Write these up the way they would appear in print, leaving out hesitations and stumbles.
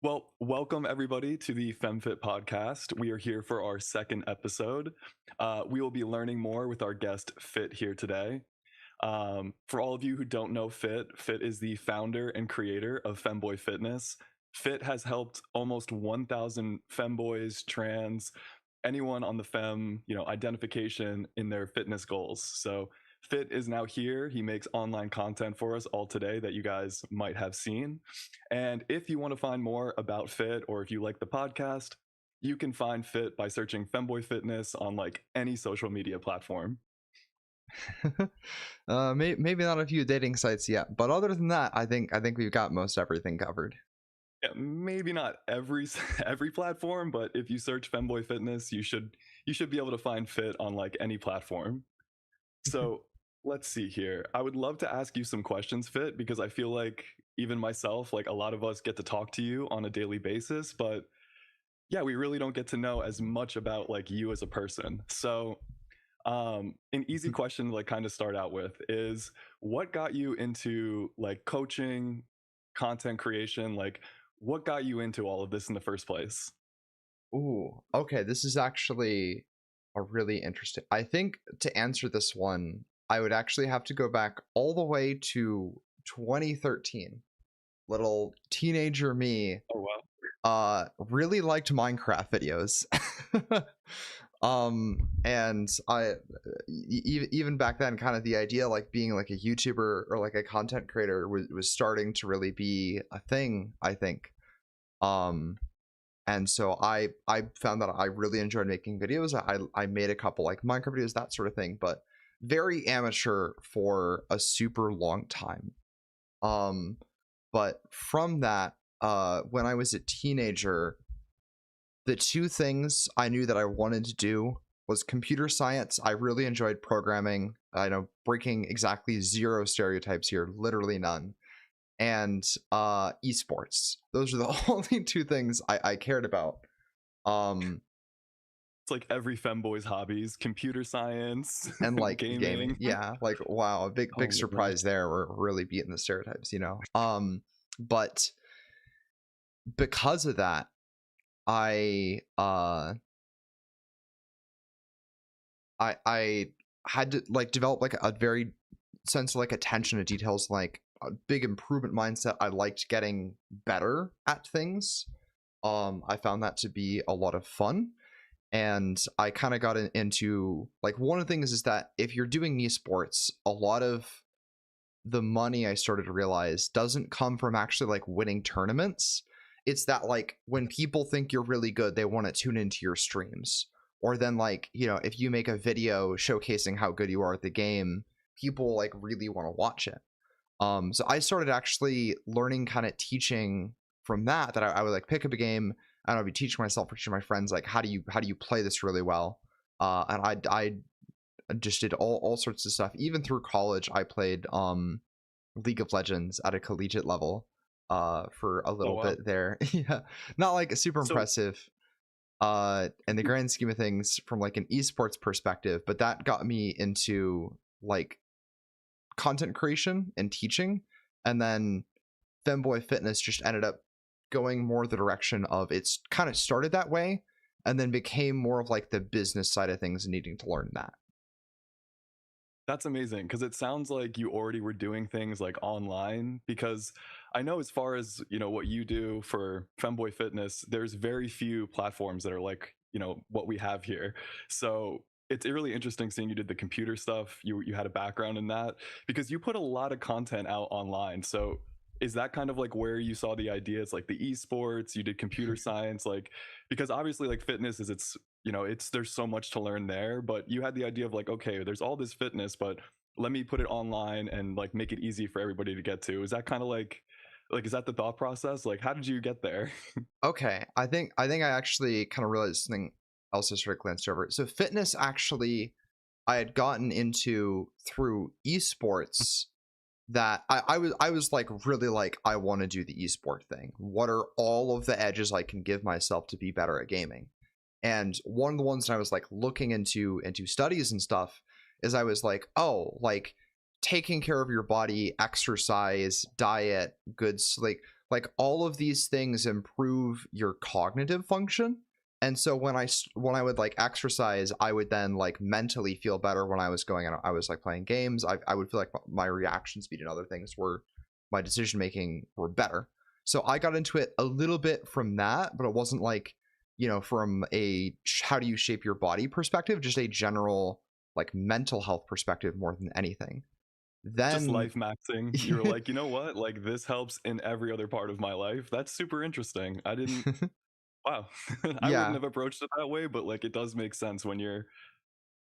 Well, welcome everybody to the FemFit podcast. We are here for our second episode. We will be learning more with our guest Fit here today. For all of you who don't know Fit, Fit is the founder and creator of Femboy Fitness. Fit has helped almost 1,000 femboys, trans, anyone on the fem, identification in their fitness goals. So Fit is now here. He makes online content for us all today that you guys might have seen. And if you want to find more about Fit, or if you like the podcast, you can find Fit by searching Femboy Fitness on like any social media platform. Maybe not a few dating sites yet, but other than that, I think we've got most everything covered. Yeah, maybe not every platform, but if you search Femboy Fitness, you should be able to find Fit on like any platform. So let's see here. I would love to ask you some questions, Fit, because I feel like even myself, like a lot of us get to talk to you on a daily basis, but yeah, we really don't get to know as much about like you as a person. So an easy question to like kind of start out with is, what got you into like coaching, content creation? Like what got you into all of this in the first place? Ooh, okay, this is actually a really interesting. I think to answer this one, I would actually have to go back all the way to 2013. Little teenager me Oh wow. really liked Minecraft videos. And even back then, kind of the idea like being like a YouTuber or like a content creator was starting to really be a thing, I think. And so I found that I really enjoyed making videos. I made a couple like Minecraft videos, that sort of thing, but very amateur for a super long time. But from that, when I was a teenager, the two things I knew that I wanted to do was computer science. I really enjoyed programming. I know, breaking exactly zero stereotypes here, literally none. And esports. Those are the only two things I cared about. It's like every femboy's hobbies: computer science, And like gaming. gaming. Yeah, like wow, a big Oh my surprise gosh. there. We're really beating the stereotypes, you know. But because of that, I I had to like develop like a very sense of like attention to details, like a big improvement mindset. I liked getting better at things. I found that to be a lot of fun, and I kind of got into like one of the things is that if you're doing esports, a lot of the money I started to realize doesn't come from actually like winning tournaments. It's that like when people think you're really good, they want to tune into your streams. Or then like, you know, if you make a video showcasing how good you are at the game, people like really want to watch it. So I started actually learning, kind of teaching from that I would like pick up a game and I'd be teaching myself, teaching my friends like how do you play this really well. And I just did all sorts of stuff. Even through college, I played League of Legends at a collegiate level for a Oh little wow. bit there. Yeah, not like super So impressive in the grand scheme of things from like an esports perspective, but that got me into like content creation and teaching. And then Femboy Fitness just ended up going more the direction of, it's kind of started that way and then became more of like the business side of things and needing to learn that. that's amazing, because it sounds like you already were doing things like online, because I know as far as, what you do for Femboy Fitness, there's very few platforms that are like, what we have here. So it's really interesting seeing you did the computer stuff. You had a background in that because you put a lot of content out online. So is that kind of like where you saw the ideas, like the esports, you did computer science, like, because obviously like fitness is it's there's so much to learn there, but you had the idea of like, okay, there's all this fitness, but let me put it online and like make it easy for everybody to get to. Is that kind of like is that the thought process? Like how did you get there? Okay, I actually kind of realized something else as I glanced over. So fitness actually I had gotten into through esports, that I was like really like, I want to do the esport thing. What are all of the edges I can give myself to be better at gaming? And one of the ones that I was like looking into studies and stuff is I was like, oh, like taking care of your body, exercise, diet, good sleep, like all of these things improve your cognitive function. And so when I would like exercise, I would then like mentally feel better when I was going and I was like playing games. I would feel like my reaction speed and other things were, my decision making were better. So I got into it a little bit from that, but it wasn't like, you know, from a how do you shape your body perspective, just a general like mental health perspective more than anything. Just Then life maxing. You're like, you know what? Like this helps in every other part of my life. That's super interesting. I didn't. Wow. I wouldn't yeah, have approached it that way, but like it does make sense when you're.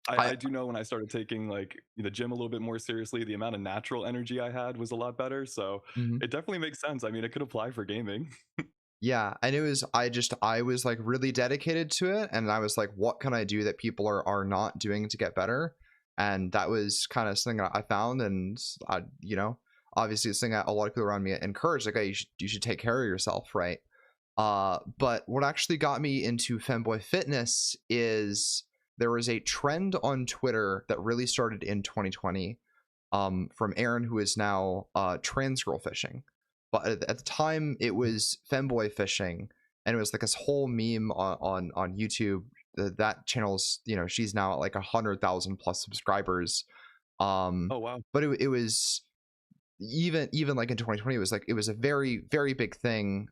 I I do know when I started taking like the gym a little bit more seriously, the amount of natural energy I had was a lot better. So mhm. it definitely makes sense. I mean, it could apply for gaming. Yeah, and it was I was like really dedicated to it, and I was like, what can I do that people are not doing to get better? And that was kind of something that I found, and I, you know, obviously it's something that a lot of people around me encouraged, like, hey, you should take care of yourself, right? But what actually got me into Femboy Fitness is there was a trend on Twitter that really started in 2020, from Aaron, who is now trans girl fishing. But at the time, it was femboy fishing, and it was like this whole meme on YouTube. That channel's, you know, she's now at like 100,000 plus subscribers. Um, Oh wow. but it was even like in 2020, it was a very very big thing.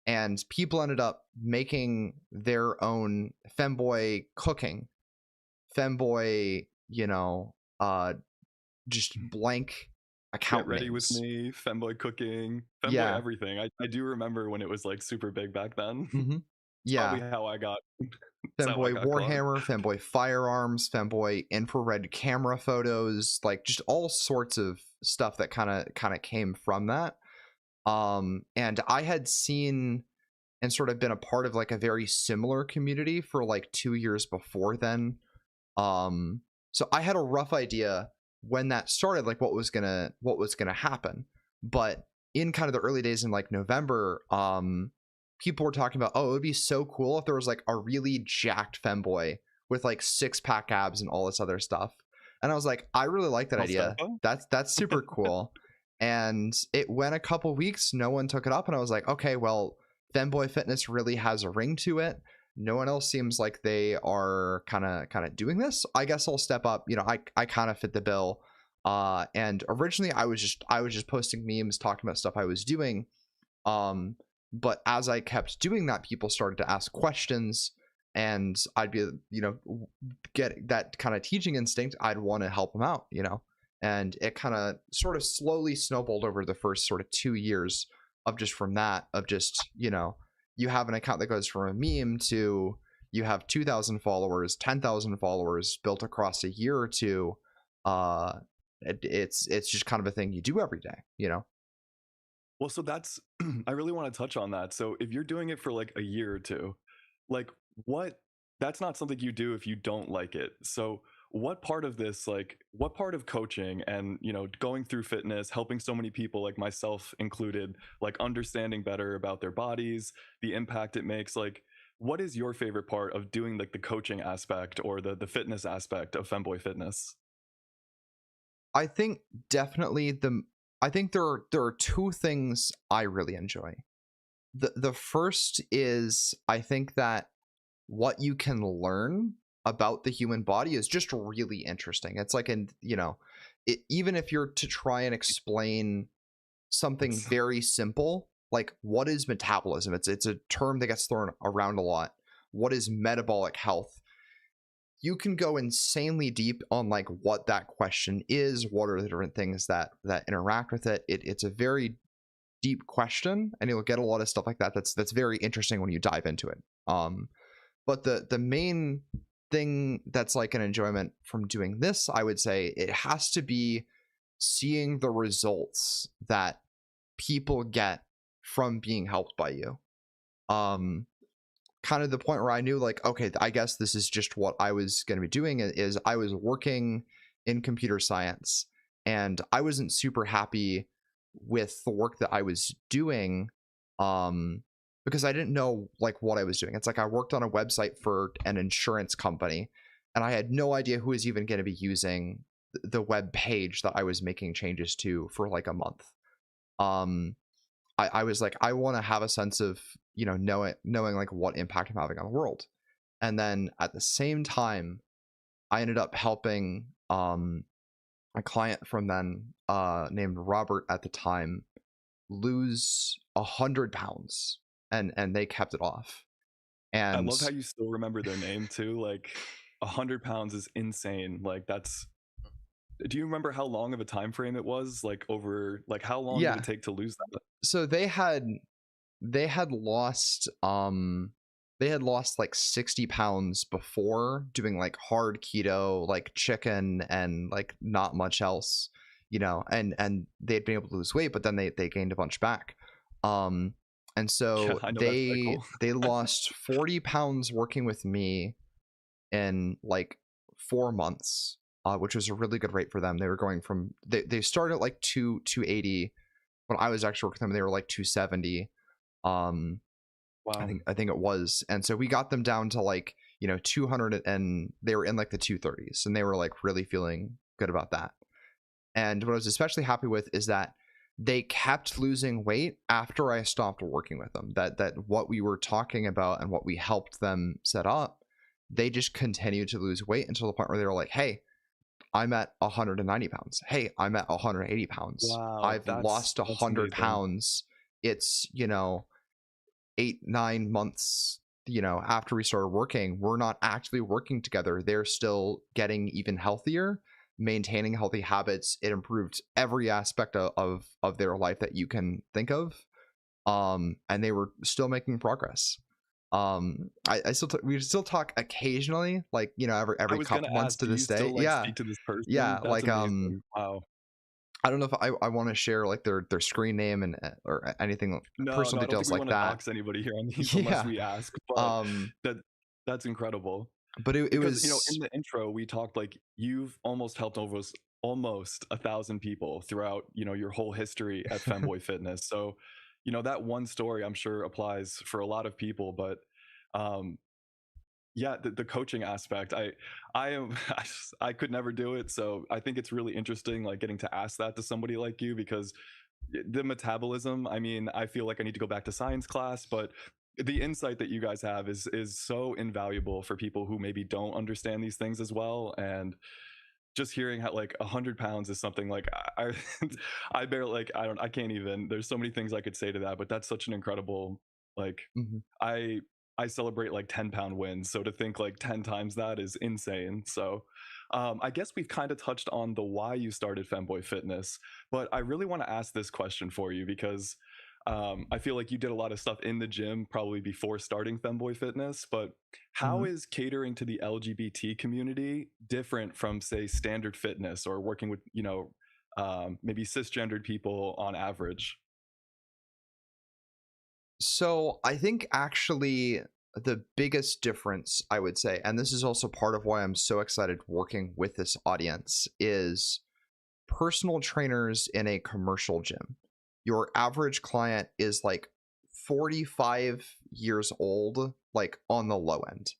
And people ended up making their own femboy cooking, femboy, you know, just blank Get account ready with names. me, femboy cooking, femboy Yeah. everything. I do remember when it was like super big back then. hmm It's probably Yeah. how I got. It's how I Femboy got caught. Warhammer, Femboy Firearms, Femboy infrared camera photos, like just all sorts of stuff that kind of came from that. And I had seen and sort of been a part of like a very similar community for like 2 years before then. Um, so I had a rough idea when that started, like what was gonna happen. But in kind of the early days in like November, people were talking about, oh, it would be so cool if there was like a really jacked femboy with like 6-pack abs and all this other stuff. And I was like, I really like that idea. Mustafa? That's super cool. And it went a couple weeks, no one took it up, and I was like, okay, well, femboy fitness really has a ring to it. No one else seems like they are kind of doing this. I guess I'll step up. You know, I kind of fit the bill. And originally I was just posting memes talking about stuff I was doing. Um, but as I kept doing that, people started to ask questions, and I'd be, you know, get that kind of teaching instinct. I'd want to help them out, you know, and it kind of sort of slowly snowballed over the first sort of 2 years of just from that, of just, you know, you have an account that goes from a meme to you have 2,000 followers, 10,000 followers built across a year or two. It's just kind of a thing you do every day, you know. Well, so that's I really want to touch on that. So if you're doing it for like a year or two, like what that's not something you do if you don't like it. So what part of this, like what part of coaching and, you know, going through fitness, helping so many people like myself included, like understanding better about their bodies, the impact it makes, like what is your favorite part of doing like the coaching aspect or the fitness aspect of Femboy Fitness? I think definitely I think there are two things I really enjoy. The first is I think that what you can learn about the human body is just really interesting. It's like, an, you know, even if you're to try and explain something It's very simple, like what is metabolism? It's a term that gets thrown around a lot. What is metabolic health? You can go insanely deep on like what that question is, what are the different things that interact with it. It's a very deep question, and you'll get a lot of stuff like that that's very interesting when you dive into it. But the main thing that's like an enjoyment from doing this, I would say, it has to be seeing the results that people get from being helped by you. Um, Kind of the point where I knew, like, okay, I guess this is just what I was going to be doing. Is I was working in computer science, and I wasn't super happy with the work that I was doing, um, because I didn't know like what I was doing. It's like I worked on a website for an insurance company, and I had no idea who was even going to be using the web page that I was making changes to for like a month. Um, I was like, I want to have a sense of, you know, knowing like what impact I'm having on the world. And then at the same time, I ended up helping a client from then named Robert at the time lose 100 pounds, and they kept it off. I And love how you still remember their name too. Like 100 pounds is insane. Like that's. Do you remember how long of a time frame it was? Like over, like how long did it yeah, take to lose that? so they had lost like 60 pounds before doing like hard keto, like chicken and like not much else, you know, and they'd been able to lose weight, but then they gained a bunch back. um and Yeah, so I know that's they cycle. they lost 40 pounds working with me in like 4 months, which was a really good rate for them. They were going from they started at like 280 when I was actually working with them. They were like 270. um I Wow. think I think it was. And so we got them down to like, you know, 200, and they were in like the 230s, and they were like really feeling good about that. And what I was especially happy with is that they kept losing weight after I stopped working with them. That what we were talking about and what we helped them set up, they just continued to lose weight until the point where they were like, "Hey, I'm at 190 pounds. Hey, I'm at 180 pounds. Wow, I've lost that's 100 amazing. pounds. It's, you know, 8 9 months, you know, after we started working. We're not actually working together. They're still getting even healthier, maintaining healthy habits. It improved every aspect of their life that you can think of. And they were still making progress. I still we still talk occasionally, like, you know, I every was gonna couple months ask, to do you this day. still like Yeah. speak to this person? Yeah, That's like amazing. Wow. I don't know if I want to share like their screen name and or anything, No, personal no, I don't think details we like want to that. dox anybody here on these unless Yeah. we ask, but um that that's incredible. but it Because, you know, in was the intro, we talked like you've almost helped almost 1,000 people throughout, you know, your whole history at Femboy Fitness. So, you know, that one story I'm sure applies for a lot of people, but um yeah, the coaching aspect, I am I could never do it. So I think it's really interesting like getting to ask that to somebody like you because the metabolism, I mean, I feel like I need to go back to science class, but the insight that you guys have is so invaluable for people who maybe don't understand these things as well. And just hearing how like 100 pounds is something like I barely, like, I can't even, there's so many things I could say to that, but that's such an incredible, like, Mhm. i I celebrate like 10-pound wins, so to think like 10 times that is insane. So I guess we've kind of touched on the why you started Femboy Fitness, but I really want to ask this question for you because I feel like you did a lot of stuff in the gym probably before starting Femboy Fitness, but how Mhm. is catering to the LGBT community different from, say, standard fitness or working with, you know, maybe cisgendered people on average? So I think actually the biggest difference, I would say, and this is also part of why I'm so excited working with this audience, is personal trainers in a commercial gym. Your average client is like 45 years old, like on the low end.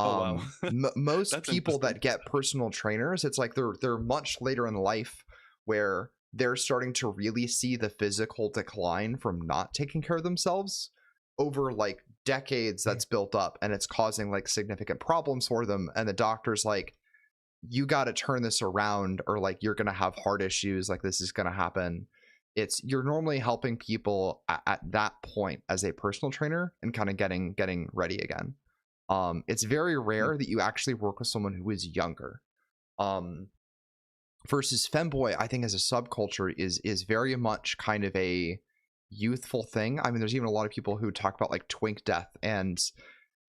Oh, wow. Most That's people interesting. that get personal trainers, it's like they're much later in life, where they're starting to really see the physical decline from not taking care of themselves over like decades. That's built up, and it's causing like significant problems for them, and the doctor's like, you got to turn this around, or like you're going to have heart issues, like this is going to happen. It's, you're normally helping people at that point as a personal trainer and kind of getting ready again. It's very Mm. rare that you actually work with someone who is younger. Um, versus femboy, I think as a subculture is very much kind of a youthful thing. I mean, there's even a lot of people who talk about like twink death and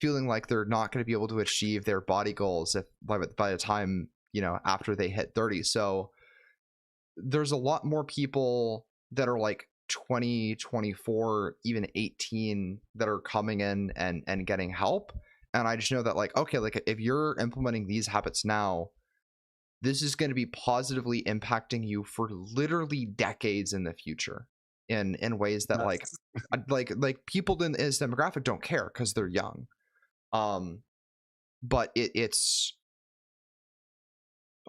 feeling like they're not going to be able to achieve their body goals if by the time, you know, after they hit 30. So there's a lot more people that are like 20, 24, even 18 that are coming in and getting help. And I just know that like, okay, like if you're implementing these habits now, this is going to be positively impacting you for literally decades in the future in ways that like That's like people in this demographic don't care because they're young. um but it's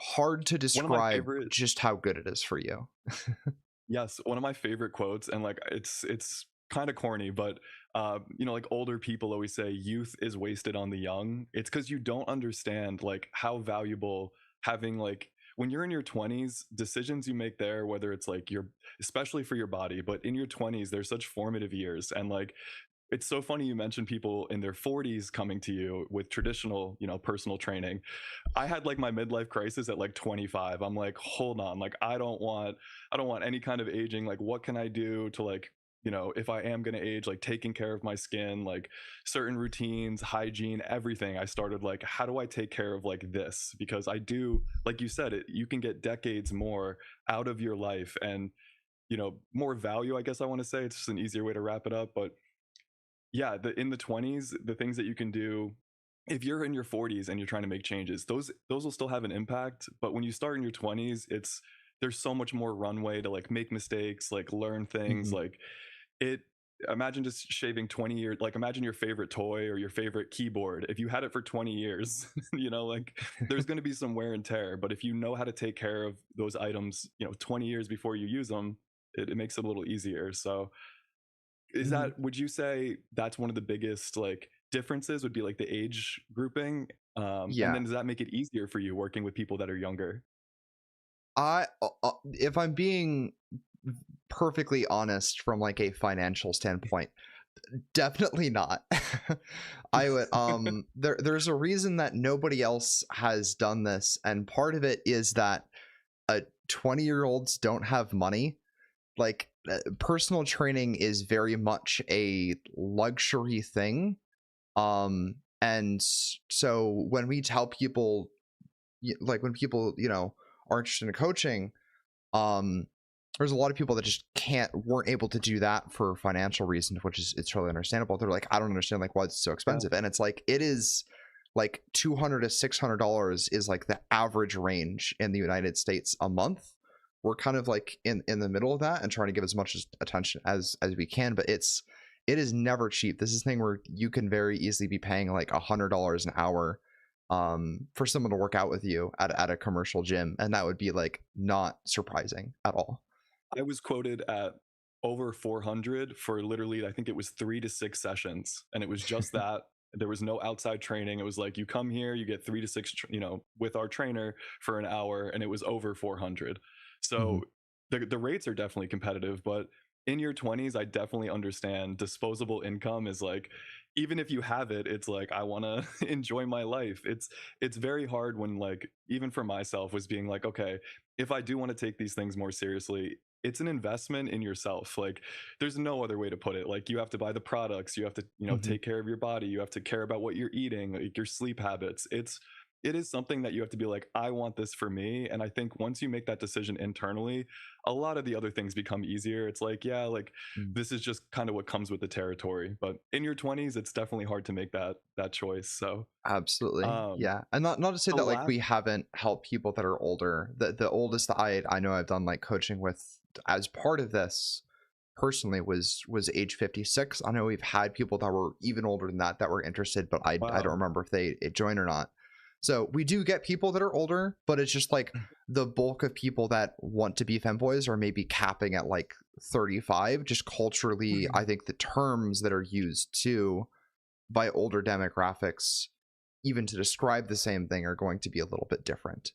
hard to one of my describe favorite. just how good it is for you. Yes, one of my favorite quotes, and like it's kind of corny, but like older people always say, "Youth is wasted on the young." It's because you don't understand like how valuable having like when you're in your 20s, decisions you make there, whether it's like your, especially for your body, but in your 20s, they're such formative years, and like it's so funny you mentioned people in their 40s coming to you with traditional, personal training. I had like my midlife crisis at like 25. I'm like, hold on, like I don't want any kind of aging. Like, what can I do to like, if I am going to age, like taking care of my skin, like certain routines, hygiene, everything. I started like, how do I take care of like this? Because I do, like you said, you can get decades more out of your life and, more value, I guess I want to say. It's just an easier way to wrap it up. But yeah, in the 20s, the things that you can do if you're in your 40s and you're trying to make changes, those will still have an impact, but when you start in your 20s, there's so much more runway to like make mistakes, like learn things, Mhm. like it imagine just shaving 20 years, like imagine your favorite toy or your favorite keyboard. If you had it for 20 years, like there's going to be some wear and tear, but if you know how to take care of those items, 20 years before you use them, it makes it a little easier. So is Mhm. that, would you say that's one of the biggest like differences would be like the age grouping? And Yeah. then does that make it easier for you working with people that are younger? If I'm being perfectly honest from like a financial standpoint, definitely not. I would there's a reason that nobody else has done this, and part of it is that 20-year-olds don't have money. Like personal training is very much a luxury thing. And so when we tell people, like when people, are interested in coaching, um there's a lot of people that just weren't able to do that for financial reasons, which is it's totally understandable. They're like, I don't understand like why it's so Yeah. expensive. And it's like, it is like $200 to $600 is like the average range in the United States a month. We're kind of like in the middle of that and trying to give as much attention as we can, but it is never cheap. This is a thing where you can very easily be paying like $100 an hour for someone to work out with you at a commercial gym, and that would be like not surprising at all. I was quoted at over 400 for literally, I think it was 3 to 6 sessions. And it was just that. There was no outside training. It was like, you come here, you get 3 to 6, with our trainer for an hour, and it was over 400. Hmm. So the rates are definitely competitive, but in your 20s, I definitely understand disposable income is like, even if you have it, it's like, I want to enjoy my life. It's very hard when like, even for myself was being like, okay, if I do want to take these things more seriously, it's an investment in yourself. Like there's no other way to put it. Like you have to buy the products, you have to, Hmm. take care of your body, you have to care about what you're eating, like your sleep habits. It is something that you have to be like, I want this for me. And I think once you make that decision internally, a lot of the other things become easier. It's like, yeah, like this is just kind of what comes with the territory. But in your 20s, it's definitely hard to make that choice. So Absolutely. um Yeah. And not to say the that like last we haven't helped people that are older. The oldest that I know I've done like coaching with as part of this personally was age 56. I know we've had people that were even older than that that were interested, but I don't wow. remember if they joined or not. So we do get people that are older, but it's just like the bulk of people that want to be femboys are maybe capping at like 35. Just culturally, I think the terms that are used too by older demographics, even to describe the same thing, are going to be a little bit different.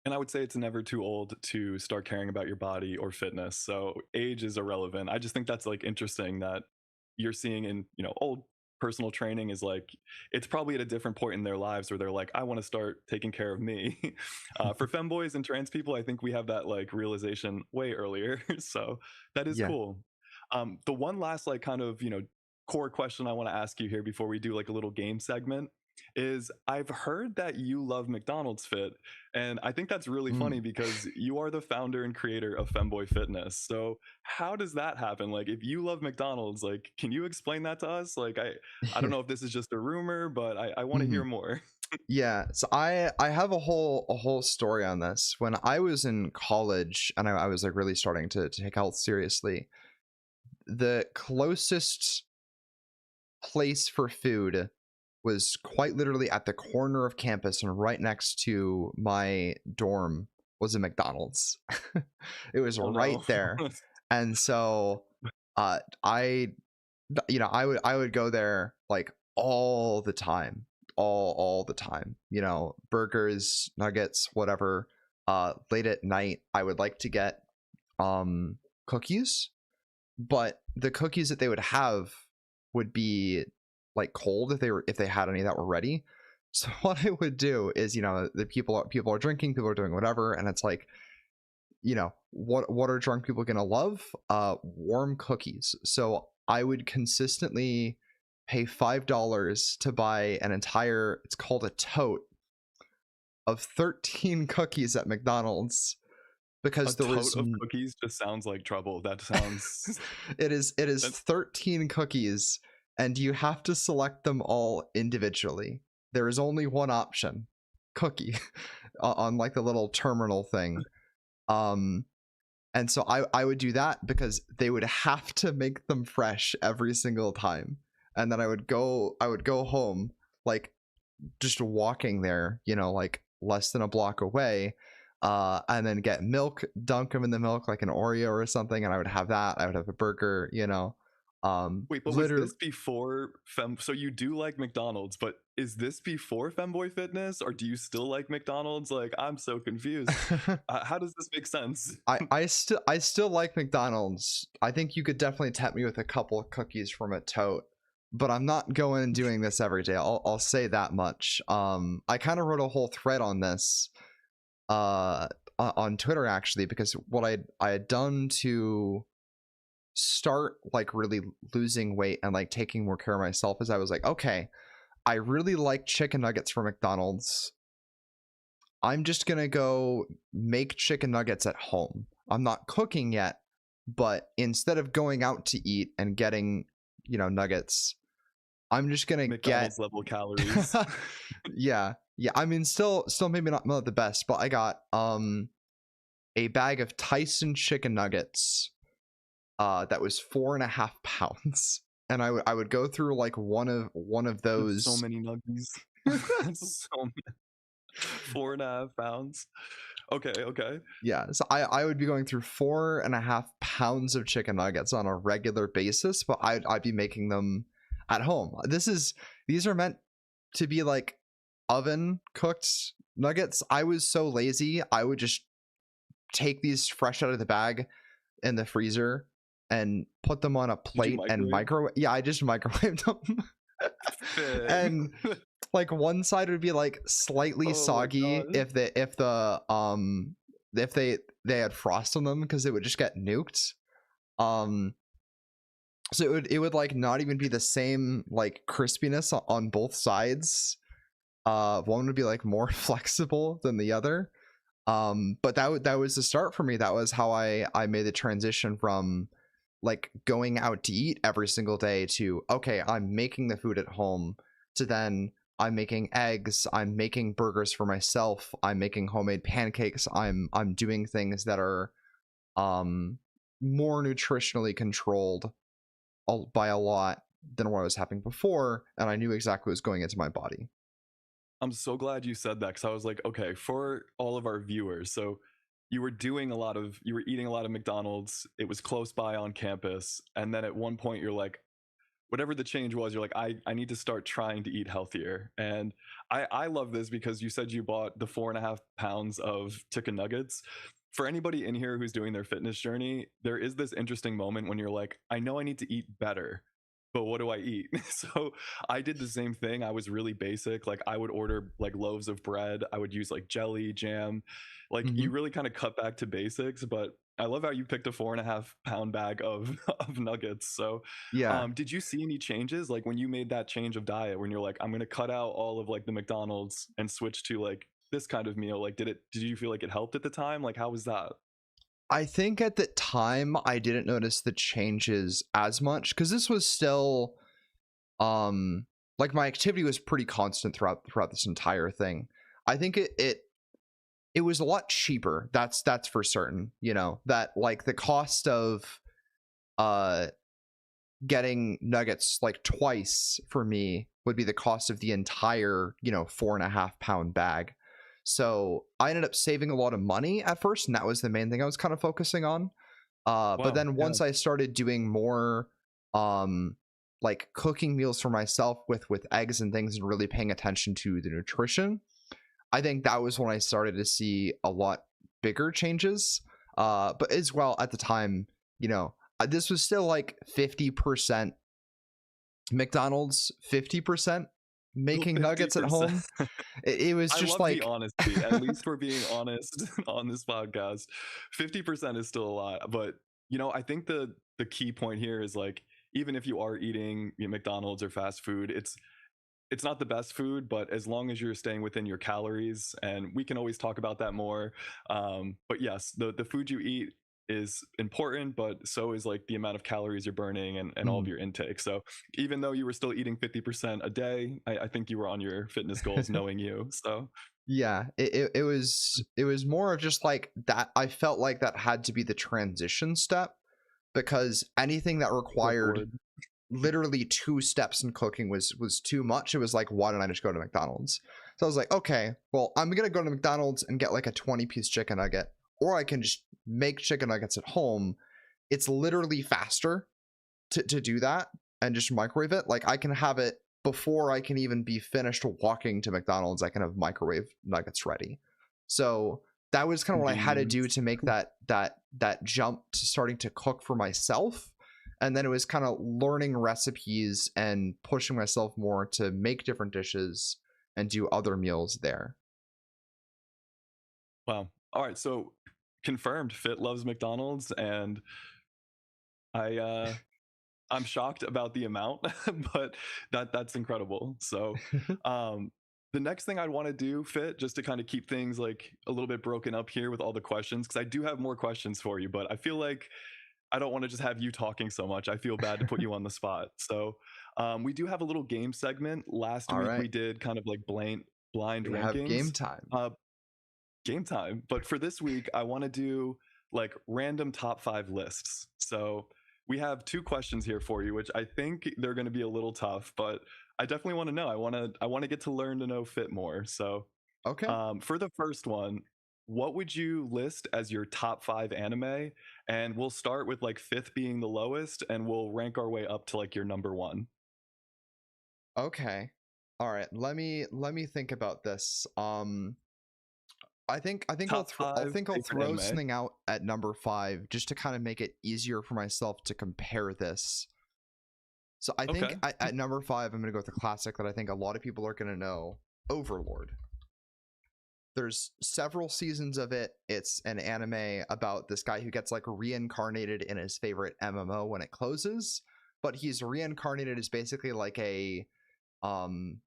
And I would say it's never too old to start caring about your body or fitness. So age is irrelevant. I just think that's like interesting that you're seeing in, old personal training is like, it's probably at a different point in their lives where they're like, I want to start taking care of me. For femboys and trans people, I think we have that like realization way earlier. So that is Yeah. cool. The one last like kind of, core question I want to ask you here before we do like a little game segment is I've heard that you love McDonald's Fit, and I think that's really Mm. funny because you are the founder and creator of Femboy Fitness. So how does that happen? Like if you love McDonald's, like can you explain that to us? Like I don't know if this is just a rumor, but I want to Hmm. hear more. Yeah, so I have a whole story on this. When I was in college and I was like really starting to take health seriously, the closest place for food was quite literally at the corner of campus and right next to my dorm. was a McDonald's. It was Oh right no. there. And so I I would go there like all the time, all the time, burgers, nuggets, whatever. Late at night I would like to get cookies, but the cookies that they would have would be like cold if they had any that were ready. So what I would do is, the people are drinking, people are doing whatever, and it's like, what are drunk people gonna love? Warm cookies. So I would consistently pay $5 to buy an entire, it's called a tote, of 13 cookies at McDonald's, A because there tote was of cookies just sounds like trouble. That sounds it is that's 13 cookies, and you have to select them all individually. There is only one option, cookie, on like the little terminal thing. um and so I would do that because they would have to make them fresh every single time. And then I would go home, like just walking there, like less than a block away, and then get milk, dunk them in the milk like an Oreo or something, and I would have that. I would have a burger, Wait, but was literally. this before so you do like McDonald's, but is this before Femboy Fitness, or do you still like McDonald's? Like, I'm so confused. How does this make sense? I still like McDonald's. I think you could definitely tempt me with a couple of cookies from a tote, but I'm not going and doing this every day. I'll say that much. I kind of wrote a whole thread on this on Twitter, actually, because what I had done to start like really losing weight and like taking more care of myself is I was like, okay, I really like chicken nuggets from McDonald's. I'm just gonna go make chicken nuggets at home. I'm not cooking yet, but instead of going out to eat and getting, nuggets, I'm just gonna get McDonald's level calories. yeah. I mean, still maybe not the best, but I got a bag of Tyson chicken nuggets that was 4.5 pounds. And I would go through like one of That's so those. many nuggies. That's so many. 4.5 pounds. Okay. Yeah, so I would be going through 4.5 pounds of chicken nuggets on a regular basis, but I'd be making them at home. These are meant to be like oven cooked nuggets. I was so lazy, I would just take these fresh out of the bag in the freezer and put them on a Did you plate and microwave? microwave. Yeah, I just microwaved them. Dang. And like one side would be like slightly Oh my soggy god. if they had frost on them, because it would just get nuked. So it would like not even be the same like crispiness on both sides. One would be like more flexible than the other. But that was the start for me. That was how I made the transition from like going out to eat every single day to, okay, I'm making the food at home, to then I'm making eggs, I'm making burgers for myself, I'm making homemade pancakes, I'm doing things that are more nutritionally controlled by a lot than what I was having before, and I knew exactly what was going into my body. I'm so glad you said that, because I was like, okay, for all of our viewers, so you were eating a lot of McDonald's. It was close by on campus, and then at one point you're like, whatever the change was, you're like, I need to start trying to eat healthier. And I love this because you said you bought the 4.5 pounds of chicken nuggets. For anybody in here who's doing their fitness journey, there is this interesting moment when you're like, I know I need to eat better, but what do I eat? So I did the same thing. I was really basic. Like, I would order like loaves of bread. I would use like jelly, jam. Like, Mm-hmm. you really kind of cut back to basics. But I love how you picked a 4.5 pound bag of of nuggets. So Yeah. did you see any changes like when you made that change of diet, when you're like, I'm gonna cut out all of like the McDonald's and switch to like this kind of meal? Like, did you feel like it helped at the time? Like, how was that? I think at the time I didn't notice the changes as much, because this was still like my activity was pretty constant throughout this entire thing. I think it was a lot cheaper. That's for certain. That like the cost of uh getting nuggets like twice for me would be the cost of the entire 4.5 pound bag. So I ended up saving a lot of money at first, and that was the main thing I was kind of focusing on. But Wow. then Yeah. once I started doing more um like cooking meals for myself with eggs and things and really paying attention to the nutrition, I think that was when I started to see a lot bigger changes. But as well at the time, this was still like 50% McDonald's, 50% Still making nuggets at 50%. home. It was I just love the like, honesty. At least we're being honest on this podcast. 50% is still a lot, but I think the key point here is like even if you are eating McDonald's or fast food, it's not the best food, but as long as you're staying within your calories, and we can always talk about that more. But yes, the food you eat is important, but so is like the amount of calories you're burning and all of mm, your intake. So even though you were still eating 50% a day, I think you were on your fitness goals knowing you. So yeah, it was more of just like that. I felt like that had to be the transition step, because anything that required clipboard. literally 2 steps in cooking was too much. It was like, why don't I just go to McDonald's? So I was like, okay, well, I'm gonna go to McDonald's and get like a 20-piece chicken nugget, or I can just make chicken nuggets at home. It's literally faster to do that and just microwave it. Like, I can have it before I can even be finished walking to McDonald's. I can have microwave nuggets ready. So that was kind of what I had to do Convenience. to make that jump to starting to cook for myself. And then it was kind of learning recipes and pushing myself more to make different dishes and do other meals there. Wow. All right. So confirmed, Fit loves McDonald's, and I I'm shocked about the amount, but that's incredible. So, um, the next thing I'd want to do, Fit, just to kind of keep things like a little bit broken up here with all the questions, because I do have more questions for you, but I feel like I don't want to just have you talking so much. I feel bad to put you on the spot. So, we do have a little game segment. Last All week right, we did kind of like blind we have game rankings. time. Uh, Game time. But for this week, I want to do like random top 5 lists. So we have 2 questions here for you, which I think they're going to be a little tough, but I definitely want to know. I want to get to learn to know Fit more. So Okay. for the first one, what would you list as your top 5 anime? And we'll start with like fifth being the lowest, and we'll rank our way up to like your number one. Okay. All right. Let me think about this. I think I'll Top throw I'll five think I'll favorite throw anime. something out at number 5 just to kind of make it easier for myself to compare this. So I think Okay. at number 5 I'm going to go with the classic that I think a lot of people are going to know, Overlord. There's several seasons of it. It's an anime about this guy who gets like reincarnated in his favorite MMO when it closes, but he's reincarnated as basically like a um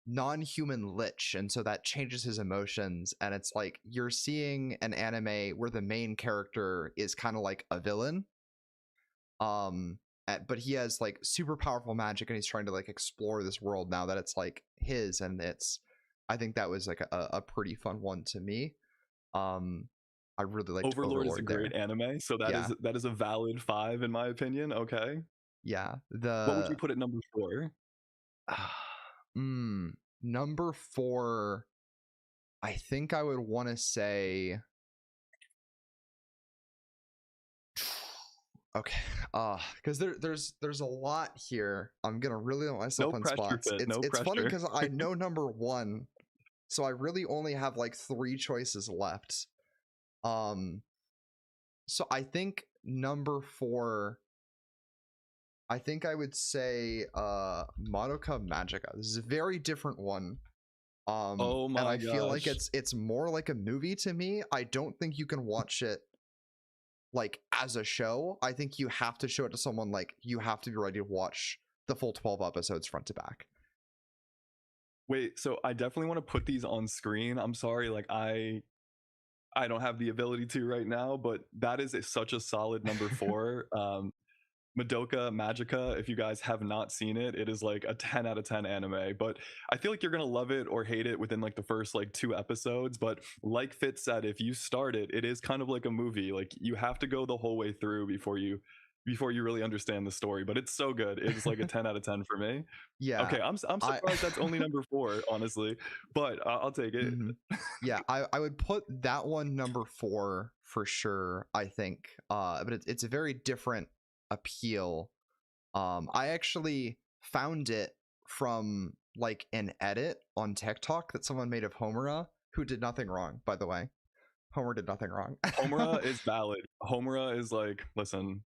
non-human lich, and so that changes his emotions. And it's like you're seeing an anime where the main character is kind of like a villain, but he has like super powerful magic, and he's trying to like explore this world now that it's like his. And I think that was like a pretty fun one to me. um I really liked Overlord is a Overlord great there. anime, so that Yeah, is that is a valid 5 in my opinion. Okay. yeah. What would you The put at number 4? mm, number 4, I think I would want to say, okay, because there's a lot here. I'm gonna really put myself No on pressure, spots. Fit, It's no it's funny pressure. because I know number 1, so I really only have like 3 choices left. Um, so I think number 4, I think I would say Madoka Magica. This is a very different one. Oh And my I feel like gosh. it's more like a movie to me. I don't think you can watch it like as a show. I think you have to show it to someone, like you have to be ready to watch the full 12 episodes front to back. Wait, so I definitely want to put these on screen. I'm sorry, like I don't have the ability to right now, but that is such a solid number 4. Madoka Magica, if you guys have not seen it, it is like a 10 out of 10 anime, but I feel like you're going to love it or hate it within like the first like 2 episodes. But like Fitz said, if you start it, it is kind of like a movie. Like you have to go the whole way through before you before you really understand the story, but it's so good. It's like a 10 out of 10 for me. Yeah, Okay, I'm I surprised that's only number 4, honestly, but I'll take it. mhm. Yeah, I would put that one number 4 for sure, I think. But it's a very different appeal. I actually found it from like an edit on TikTok that someone made of Homura, who did nothing wrong, by the way. Homer did nothing wrong. Homura is valid. Homura is like, listen,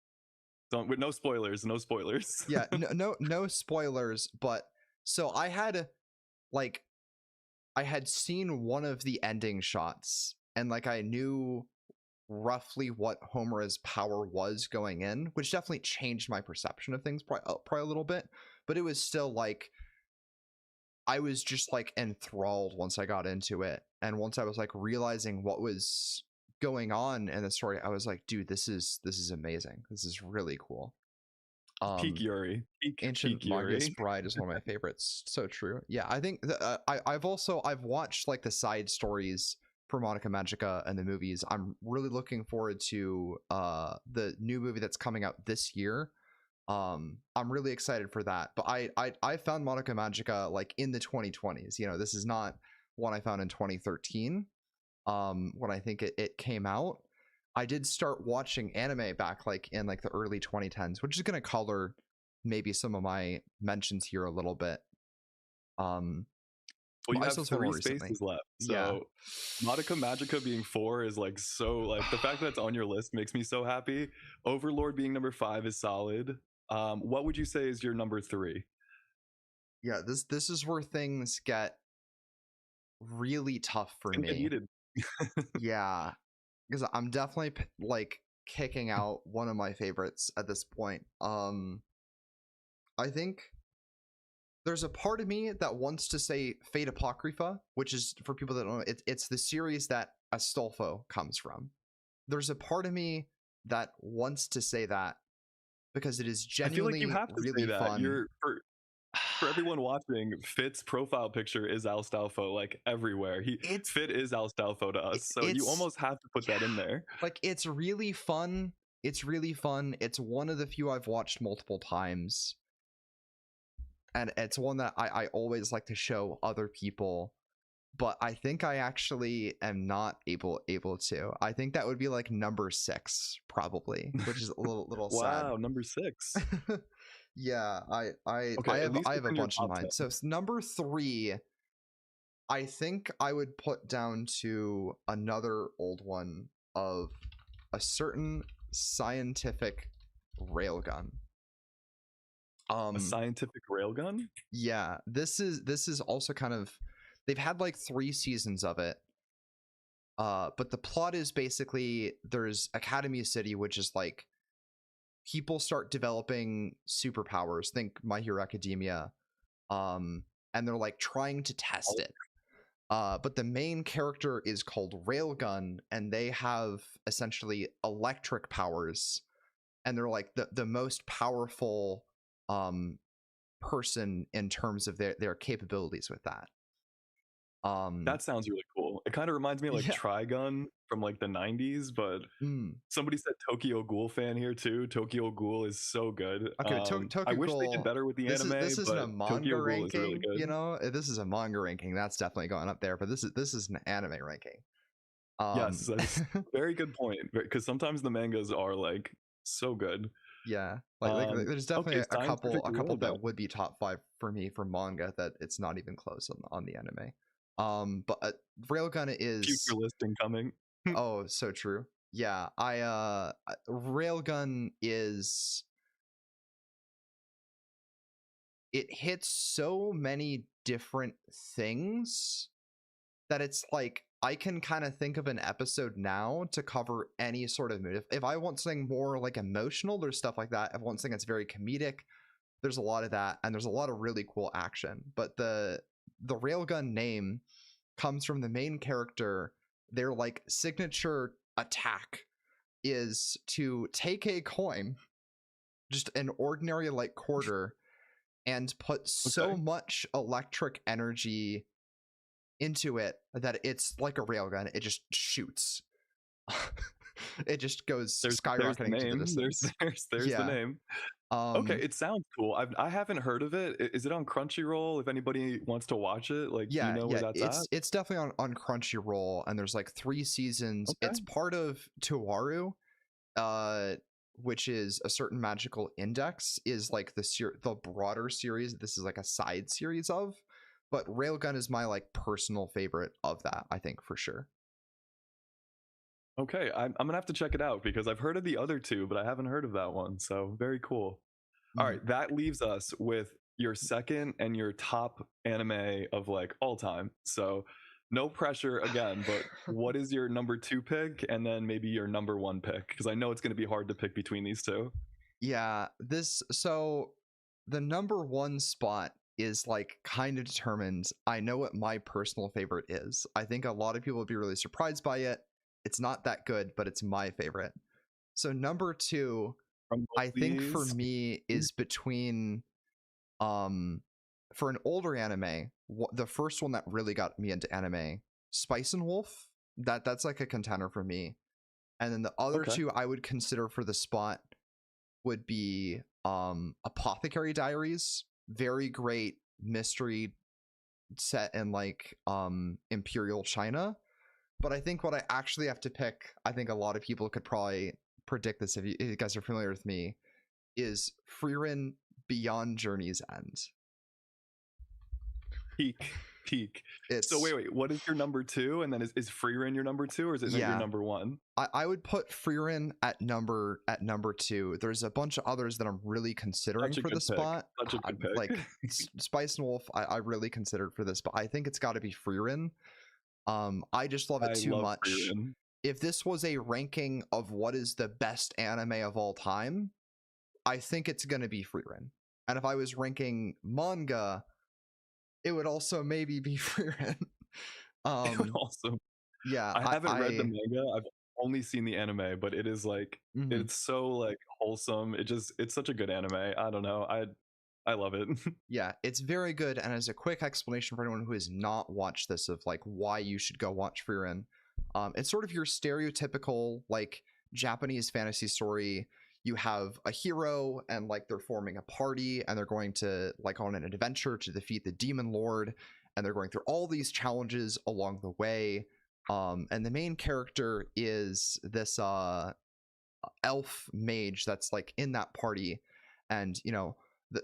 don't with no spoilers, no spoilers. Yeah, no spoilers, but so like I had seen one of the ending shots, and like I knew roughly what Homura's power was going in, which definitely changed my perception of things probably a little bit, but it was still like I was just like enthralled once I got into it, and once I was like realizing what was going on in the story, I was like, dude, this is amazing. This is really cool. Peak Yuri. Ancient Peak Yuri. Margus Bride is one of my favorites. So true. Yeah, I think I've watched like the side stories for Monica Magica and the movies. I'm really looking forward to the new movie that's coming out this year. I'm really excited for that. But I found Monica Magica like in the 2020s. You know, this is not one I found in 2013. When I think it came out. I did start watching anime back like in like the early 2010s, which is going to color maybe some of my mentions here a little bit. Well, you have 3 spaces left. So Yeah. Madoka Magica being 4 is like so like the fact that it's on your list makes me so happy. Overlord being number 5 is solid. What would you say is your number 3? Yeah, this is where things get really tough for Things get me. heated. Yeah, because I'm definitely like kicking out one of my favorites at this point. I think there's a part of me that wants to say Fate Apocrypha, which is, for people that don't know, it's the series that Astolfo comes from. There's a part of me that wants to say that because it is I feel like you genuinely have to really say that. fun. You're for everyone watching, Fit's profile picture is Astolfo like everywhere. Fit is Astolfo to us, so you almost have to put that in there. Like it's really fun. It's really fun. It's one of the few I've watched multiple times, and it's one that I always like to show other people. But I think I actually am not able to. I think that would be like number 6 probably, which is a little Wow, sad. number 6. Yeah, I Okay, have a bunch in mind. So number 3, I think I would put down to another old one of a certain scientific railgun. A scientific railgun? Yeah, this is also kind of, they've had like 3 seasons of it. But the plot is basically there's Academy City, which is like people start developing superpowers. Think My Hero Academia. And they're like trying to test it. But the main character is called Railgun, and they have essentially electric powers, and they're like the most powerful person in terms of their capabilities with that. That sounds really cool. It kind of reminds me of like Yeah. Trigun from like the 90s, but somebody said Tokyo Ghoul fan here too. Tokyo Ghoul is so good. Okay, Tokyo I wish Ghoul, they did better with the anime, this isn't a but manga Tokyo Ghoul is really ranking, good. you know? This is a manga ranking. That's definitely going up there, but this is an anime ranking. Yes, that's a very good point, because sometimes the mangas are like so good. Yeah, like there's definitely okay, a couple railgun. that would be top 5 for me for manga that it's not even close on the anime. But Railgun is Future listing coming. oh, so true. Yeah, Railgun is, it hits so many different things that it's like I can kind of think of an episode now to cover any sort of mood. If I want something more like emotional, there's stuff like that. If I want something that's very comedic, there's a lot of that, and there's a lot of really cool action. But the Railgun name comes from the main character. Their like signature attack is to take a coin, just an ordinary like quarter, and put so much electric energy into it that it's like a railgun. It just shoots. It just goes There's the skyrocketing to the name. There's distance. there's the Yeah. name. Okay, Um it sounds cool. I haven't heard of it. Is it on Crunchyroll? If anybody wants to watch it, like, do you yeah, know where yeah, that's at? it's definitely on Crunchyroll, and there's like 3 seasons. Okay. It's part of Tuwaru, uh which is a certain magical index, is like the broader series. This is like a side series of, but Railgun is my like personal favorite of that, I think, for sure. Okay, I'm gonna have to check it out because I've heard of the other two, but I haven't heard of that one. So very cool. All Mhm. right, that leaves us with your second and your top anime of like all time. So no pressure again, but what is your number two pick and then maybe your number one pick? Because I know it's going to be hard to pick between these two. Yeah, so the number one spot is like kind of determined. I know what my personal favorite is. I think a lot of people would be really surprised by it. It's not that good, but it's my favorite. So number two, From I think for please. me is between um for an older anime, the first one that really got me into anime, Spice and Wolf. That's like a contender for me. And then the other Okay. two I would consider for the spot would be Apothecary Diaries. Very great mystery set in like Imperial China. But I think what I actually have to pick, I think a lot of people could probably predict this if you guys are familiar with me, is Frieren Beyond Journey's End. Peak. So It's wait. What is your number two? And then is Freerin your number two, or is it your yeah. number one? I would put Frieren at number two. There's a bunch of others that I'm really considering Such a for the good pick. spot. Such a good pick. Like Spice and Wolf, I really considered for this, but I think it's got to be Frieren. I just love it I too love much. Freerin. If this was a ranking of what is the best anime of all time, I think it's gonna be Frieren. And if I was ranking manga, it would also maybe be Frieren. It would also. Yeah, I haven't read the I manga. I've only seen the anime, but it is like mhm. it's so like wholesome. It's such a good anime. I don't know. I love it. Yeah, it's very good. And as a quick explanation for anyone who has not watched this, of like why you should go watch Frieren, it's sort of your stereotypical like Japanese fantasy story. You have a hero and like they're forming a party and they're going to like on an adventure to defeat the demon lord, and they're going through all these challenges along the way. And the main character is this elf mage that's like in that party, and you know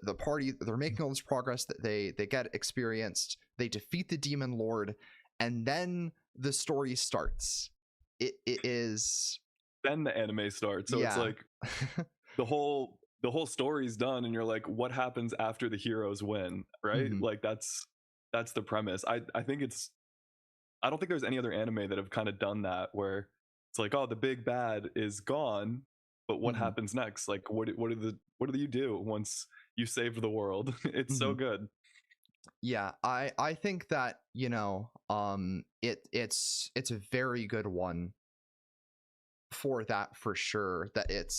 the party, they're making all this progress, that they get experienced, they defeat the demon lord, and then the story starts. It is Then the anime starts. So it's yeah. like the whole story's done and you're like, what happens after the heroes win, right? Mhm. Like that's the premise. I think it's I don't think there's any other anime that have kind of done that where it's like, oh, the big bad is gone, but what Mhm. happens next? Like what do you do once you saved the world? It's so Mhm. good. Yeah, I think that, you know, it's a very good one for that, for sure. That it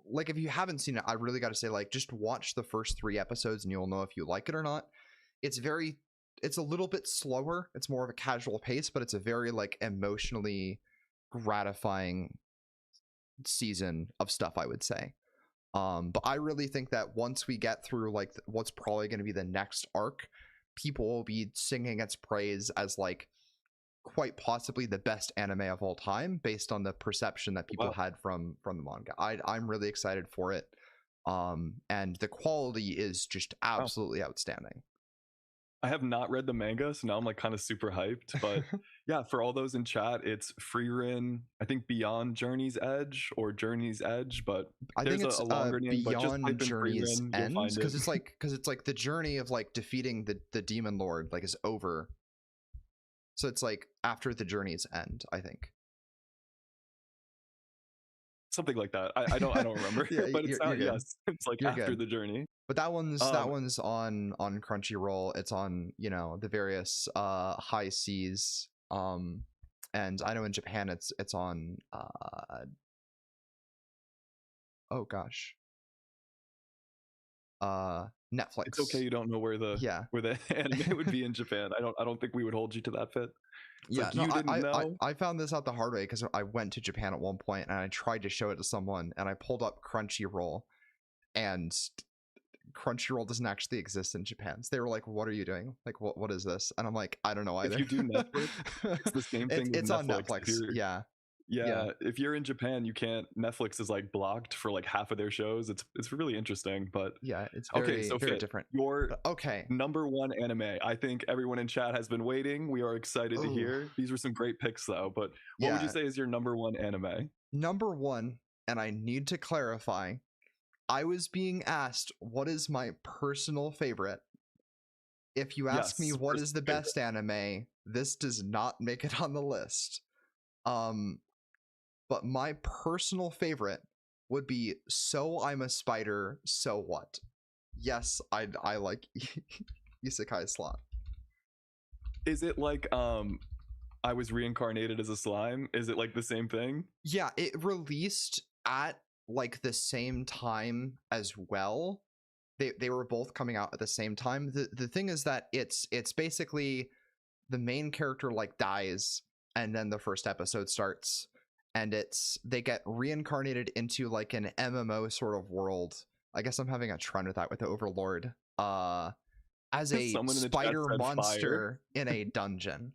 like, if you haven't seen it, I really got to say, like, just watch the first 3 episodes and you'll know if you like it or not. It's very, it's a little bit slower. It's more of a casual pace, but it's a very like emotionally gratifying season of stuff, I would say. But I really think that once we get through like what's probably going to be the next arc, people will be singing its praise as like quite possibly the best anime of all time, based on the perception that people Wow. had from the manga. I'm really excited for it. And the quality is just Wow. absolutely outstanding. I have not read the manga, so now I'm like kind of super hyped. But yeah, for all those in chat, it's Freerin, I think Beyond Journey's Edge or Journey's Edge, but I think there's it's a longer name, but just Beyond type in Journey's Freerin, you'll End, find it. because it's like the journey of like defeating the demon lord like is over. So it's like after the journey's end, I think. Something like that. I don't remember, Yeah, but it's you're not. good. Yes, it's like You're after good. the journey. But that Um, one's on Crunchyroll. It's on, you know, the various high seas. And I know in Japan it's on oh gosh. Netflix. It's okay you don't know where the Yeah. anime would be in Japan. I don't think we would hold you to that fit. It's Yeah, like no, you didn't know. I found this out the hard way because I went to Japan at one point and I tried to show it to someone and I pulled up Crunchyroll and Crunchyroll doesn't actually exist in Japan. So they were like, "What are you doing? Like, what is this?" And I'm like, "I don't know If either." you do Netflix, it's the same thing with It's on Netflix. Netflix. Yeah, yeah, Yeah, if you're in Japan, you can't. Netflix is like blocked for like half of their shows. It's really interesting. But yeah. It's okay, very so very Fit, different. your But okay. number one anime. I think everyone in chat has been waiting. We are excited to Oh, hear. These were some great picks though. But what would you yeah. say is your number one anime? Number one, and I need to clarify. I was being asked what is my personal favorite. If you ask me Yes, what personal is the favorite. best anime, this does not make it on the list. Um, but my personal favorite would be So I'm a Spider, So What? Yes, I like Isekai slot. Is it like I was reincarnated as a slime? Is it like the same thing? Yeah, it released at like the same time as well. They were both coming out at the same time. The thing is that it's basically the main character like dies and then the first episode starts and they get reincarnated into like an MMO sort of world. I guess I'm having a trend with that with the Overlord. As a Someone in the chat spider said fire. monster in a dungeon.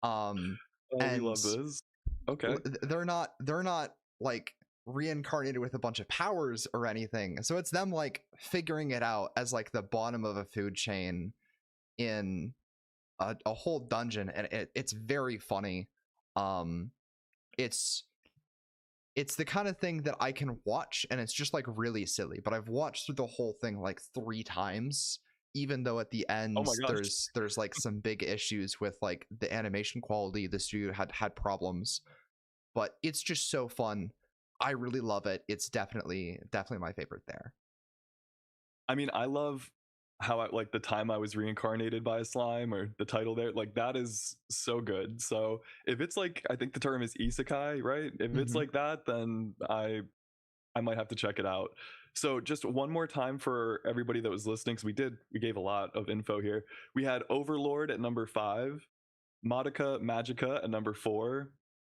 Oh, we And love this. Okay. they're not like reincarnated with a bunch of powers or anything. So it's them like figuring it out as like the bottom of a food chain in a whole dungeon, and it's very funny. um it's it's the kind of thing that I can watch and it's just like really silly, but I've watched through the whole thing like 3 times, even though at the Oh end my gosh. there's like some big issues with like the animation quality. The studio had problems, but it's just so fun. I really love it. It's definitely my favorite there. I mean, I love how I like the time I was reincarnated by a slime or the title there. Like that is so good. So if it's like I think the term is isekai, right? If it's Mm-hmm. like that, then I might have to check it out. So just one more time for everybody that was listening, because we gave a lot of info here. We had Overlord at number 5, Modica Magica at number 4,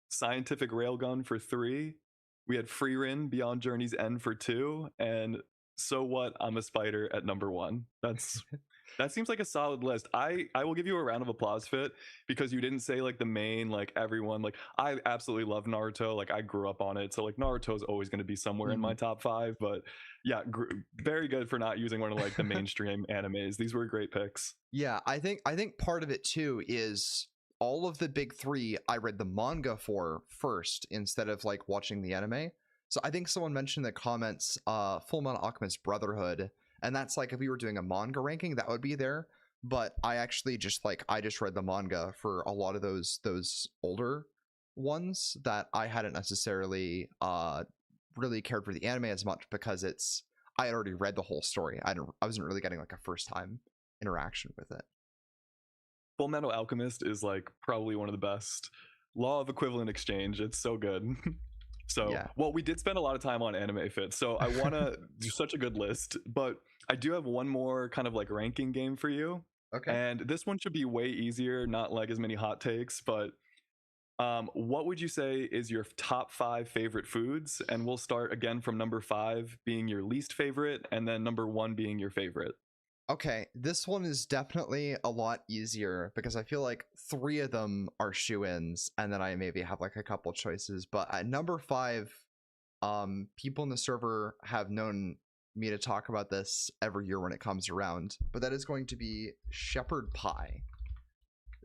Scientific Railgun for 3. We had Freerin Beyond Journey's End for 2, and So What I'm a Spider at number 1. That seems like a solid list. I will give you a round of applause, Fit, because you didn't say like the main, like everyone. Like I absolutely love Naruto. Like I grew up on it, so like Naruto is always going to be somewhere in my top 5. But yeah, very good for not using one of like the mainstream animes. These were great picks. Yeah, I think part of it too is all of the big 3 I read the manga for first instead of like watching the anime. So I think someone mentioned in the comments Full Metal Alchemist Brotherhood, and that's like if we were doing a manga ranking that would be there. But I actually just read the manga for a lot of those older ones that I hadn't necessarily really cared for the anime as much because I had already read the whole story. I wasn't really getting like a first time interaction with it. Full Metal Alchemist is like probably one of the best. Law of Equivalent Exchange. It's so good. So, Yeah. well, we did spend a lot of time on anime fit. So I want to do such a good list, but I do have one more kind of like ranking game for you. Okay. And this one should be way easier, not like as many hot takes, but what would you say is your top 5 favorite foods? And we'll start again from number 5 being your least favorite, and then number 1 being your favorite. Okay, this one is definitely a lot easier because I feel like 3 of them are shoo-ins, and then I maybe have like a couple choices. But at number 5, people in the server have known me to talk about this every year when it comes around, but that is going to be shepherd pie.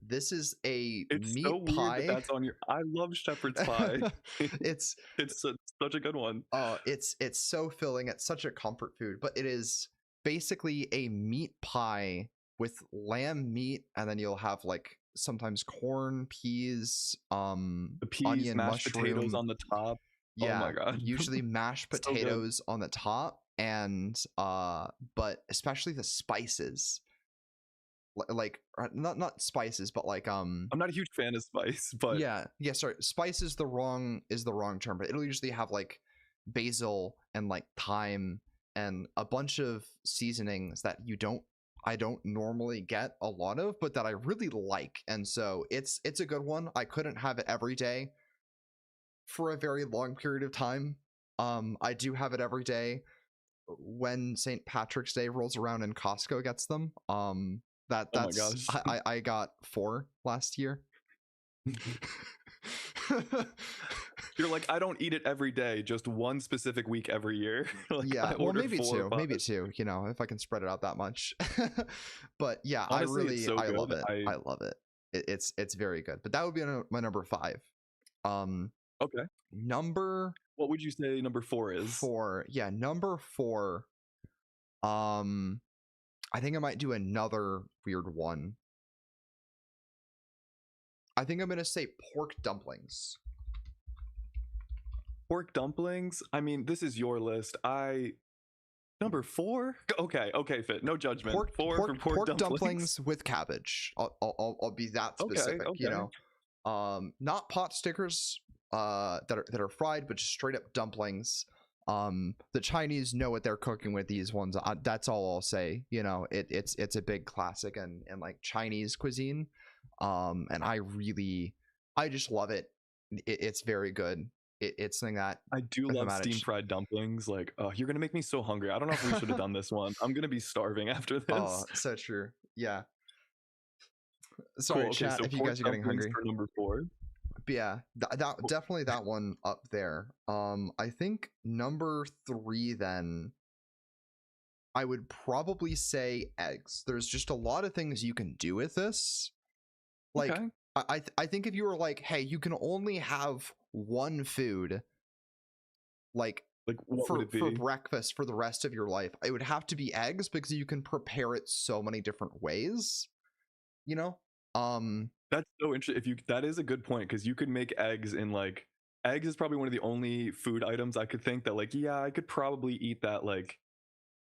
This is a It's meat so weird pie. that that's on your. I love shepherd's pie. it's such a good one. Oh, it's so filling. It's such a comfort food, but it is basically a meat pie with lamb meat, and then you'll have like sometimes corn, peas, The peas, onion, mashed potatoes mushroom. on the top. Oh Yeah, my god. usually mashed So good. potatoes on the top, and but especially the spices. Like not spices, but like I'm not a huge fan of spice, but yeah, sorry, spice is the wrong term, but it'll usually have like basil and like thyme and a bunch of seasonings that I don't normally get a lot of, but that I really like. And so it's a good one. I couldn't have it every day for a very long period of time. I do have it every day when St. Patrick's Day rolls around and Costco gets them. Oh my That's gosh. I got 4 last year. You're like, I don't eat it every day, just one specific week every year. Like, Yeah, I well, order maybe 4 or 5. maybe 2, you know, if I can spread it out that much. But yeah, Honestly, it's so I good. love it. I love it. It's very good. But that would be my number 5. Okay. Number What would you say number 4 is? 4. Yeah, number 4. I think I might do another weird one. I think I'm gonna say pork dumplings. Pork dumplings? I mean, this is your list. Number 4? Okay, Fit. No judgment. Pork 4 for pork dumplings with cabbage. I'll be that specific. Okay. You know, not pot stickers that are fried, but just straight up dumplings. The Chinese know what they're cooking with these ones. That's all I'll say. You know, it's a big classic and like Chinese cuisine. And I just love it. It's very good. It's something that I do love steam fried dumplings. Like, you're gonna make me so hungry. I don't know if we should have done this one. I'm gonna be starving after this. Oh, so true. Yeah. Sorry, Cool. Okay, chat, so if you pork guys are getting dumplings hungry. for number 4. But yeah, that definitely that one up there. I think number 3 then I would probably say eggs. There's just a lot of things you can do with this. Like, Okay. I think if you were like, hey, you can only have one food, like what for would it be? for breakfast for the rest of your life, it would have to be eggs because you can prepare it so many different ways. You know, That's so interesting. That is a good point, because you could make eggs in like eggs is probably one of the only food items I could think that like, yeah, I could probably eat that like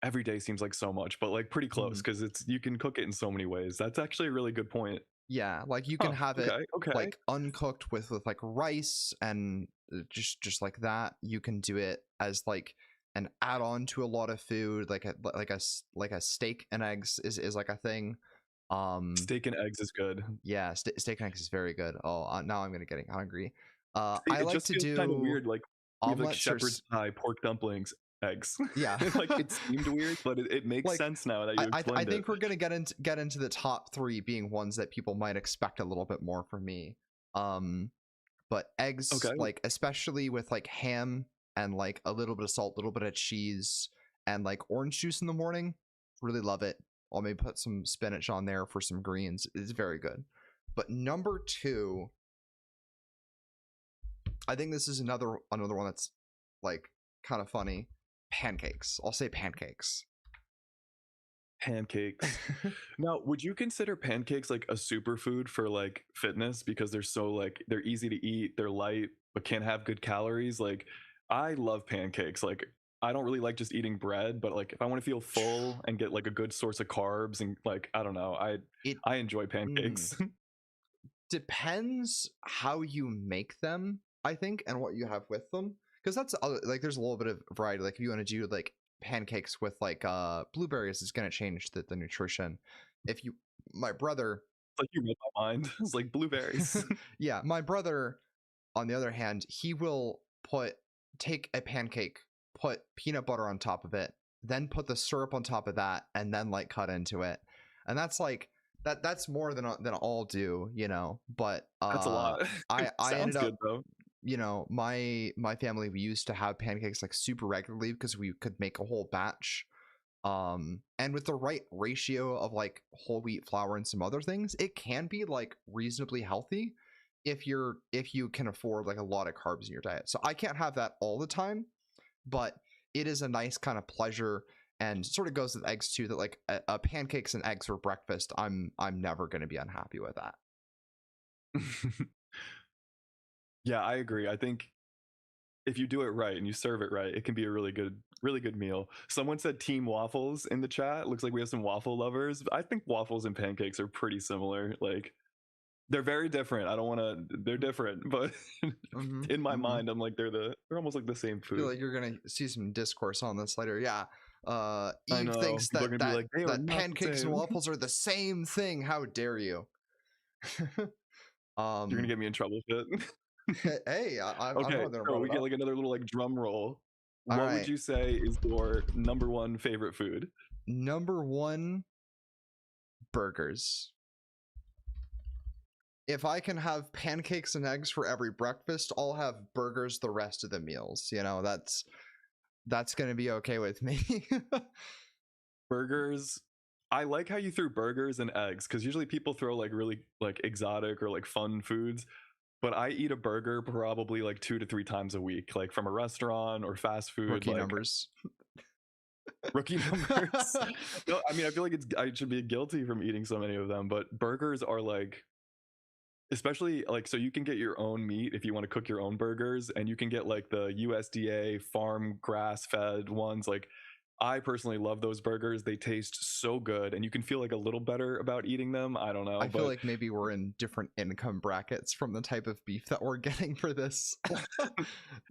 every day. Seems like so much, but like pretty close, because you can cook it in so many ways. That's actually a really good point. Yeah, like you can have it okay. like uncooked with like rice and just like that. You can do it as like an add-on to a lot of food, like a steak and eggs is like a thing. Steak and eggs is good. Yeah, steak and eggs is very good. Oh, now I'm getting hungry. See, I it like just to feels do kind of weird. Like we have like omelets shepherd's pie, pork dumplings, eggs. Yeah, like it seemed weird, but it makes like, sense now that you explained I think it. we're gonna get into the top 3 being ones that people might expect a little bit more from me. But eggs, Okay. like especially with like ham and like a little bit of salt, a little bit of cheese, and like orange juice in the morning, really love it. I'll maybe put some spinach on there for some greens. It's very good. But number 2, I think this is another one that's like kind of funny. Pancakes. I'll say pancakes. Pancakes. Now, would you consider pancakes like a superfood for like fitness, because they're so like they're easy to eat, they're light, but can have good calories? Like, I love pancakes. Like, I don't really like just eating bread, but like if I want to feel full and get like a good source of carbs and like I don't know, I enjoy pancakes. Depends how you make them, I think, and what you have with them, because that's like there's a little bit of variety. Like if you want to do like pancakes with like blueberries, is going to change the nutrition. If you my brother Like you read my mind. It's like blueberries. Yeah, my brother on the other hand, he will take a pancake, put peanut butter on top of it, then put the syrup on top of that, and then like cut into it. And that's like that's more than I'll do, you know. But That's a lot. I Sounds ended up, good though. you know, my family, we used to have pancakes like super regularly because we could make a whole batch. And with the right ratio of like whole wheat flour and some other things, it can be like reasonably healthy if you can afford like a lot of carbs in your diet. So I can't have that all the time, but it is a nice kind of pleasure, and sort of goes with eggs too, that like a pancakes and eggs for breakfast, I'm never going to be unhappy with that. Yeah, I agree. I think if you do it right and you serve it right, it can be a really good meal. Someone said team waffles in the chat. Looks like we have some waffle lovers. I think waffles and pancakes are pretty similar. Like, they're very different. I don't want to. They're different, but in my mind, I'm like they're almost like the same I feel food. like you're gonna see some discourse on this later. Yeah, I Eve know thinks people are that gonna be like, they are not the pancakes and same. waffles are the same thing. How dare you? You're gonna um get me in trouble, Fit. hey, I'm Okay, more than so brought we it get up. like another little like drum roll. All What would right, you say is your number one favorite food? number one, burgers. If I can have pancakes and eggs for every breakfast, I'll have burgers the rest of the meals. You know, that's gonna be okay with me. Burgers. I like how you threw burgers and eggs because usually people throw like really like exotic or like fun foods. But I eat a burger probably like 2 to 3 times a week, like from a restaurant or fast food. Rookie Like numbers. rookie numbers. No, I mean I feel like I should be guilty from eating so many of them. But burgers are like, especially like, so you can get your own meat if you want to cook your own burgers, and you can get like the USDA farm grass fed ones. Like I personally love those burgers. They taste so good and you can feel like a little better about eating them. I don't know, I feel but like maybe we're in different income brackets from the type of beef that we're getting for this.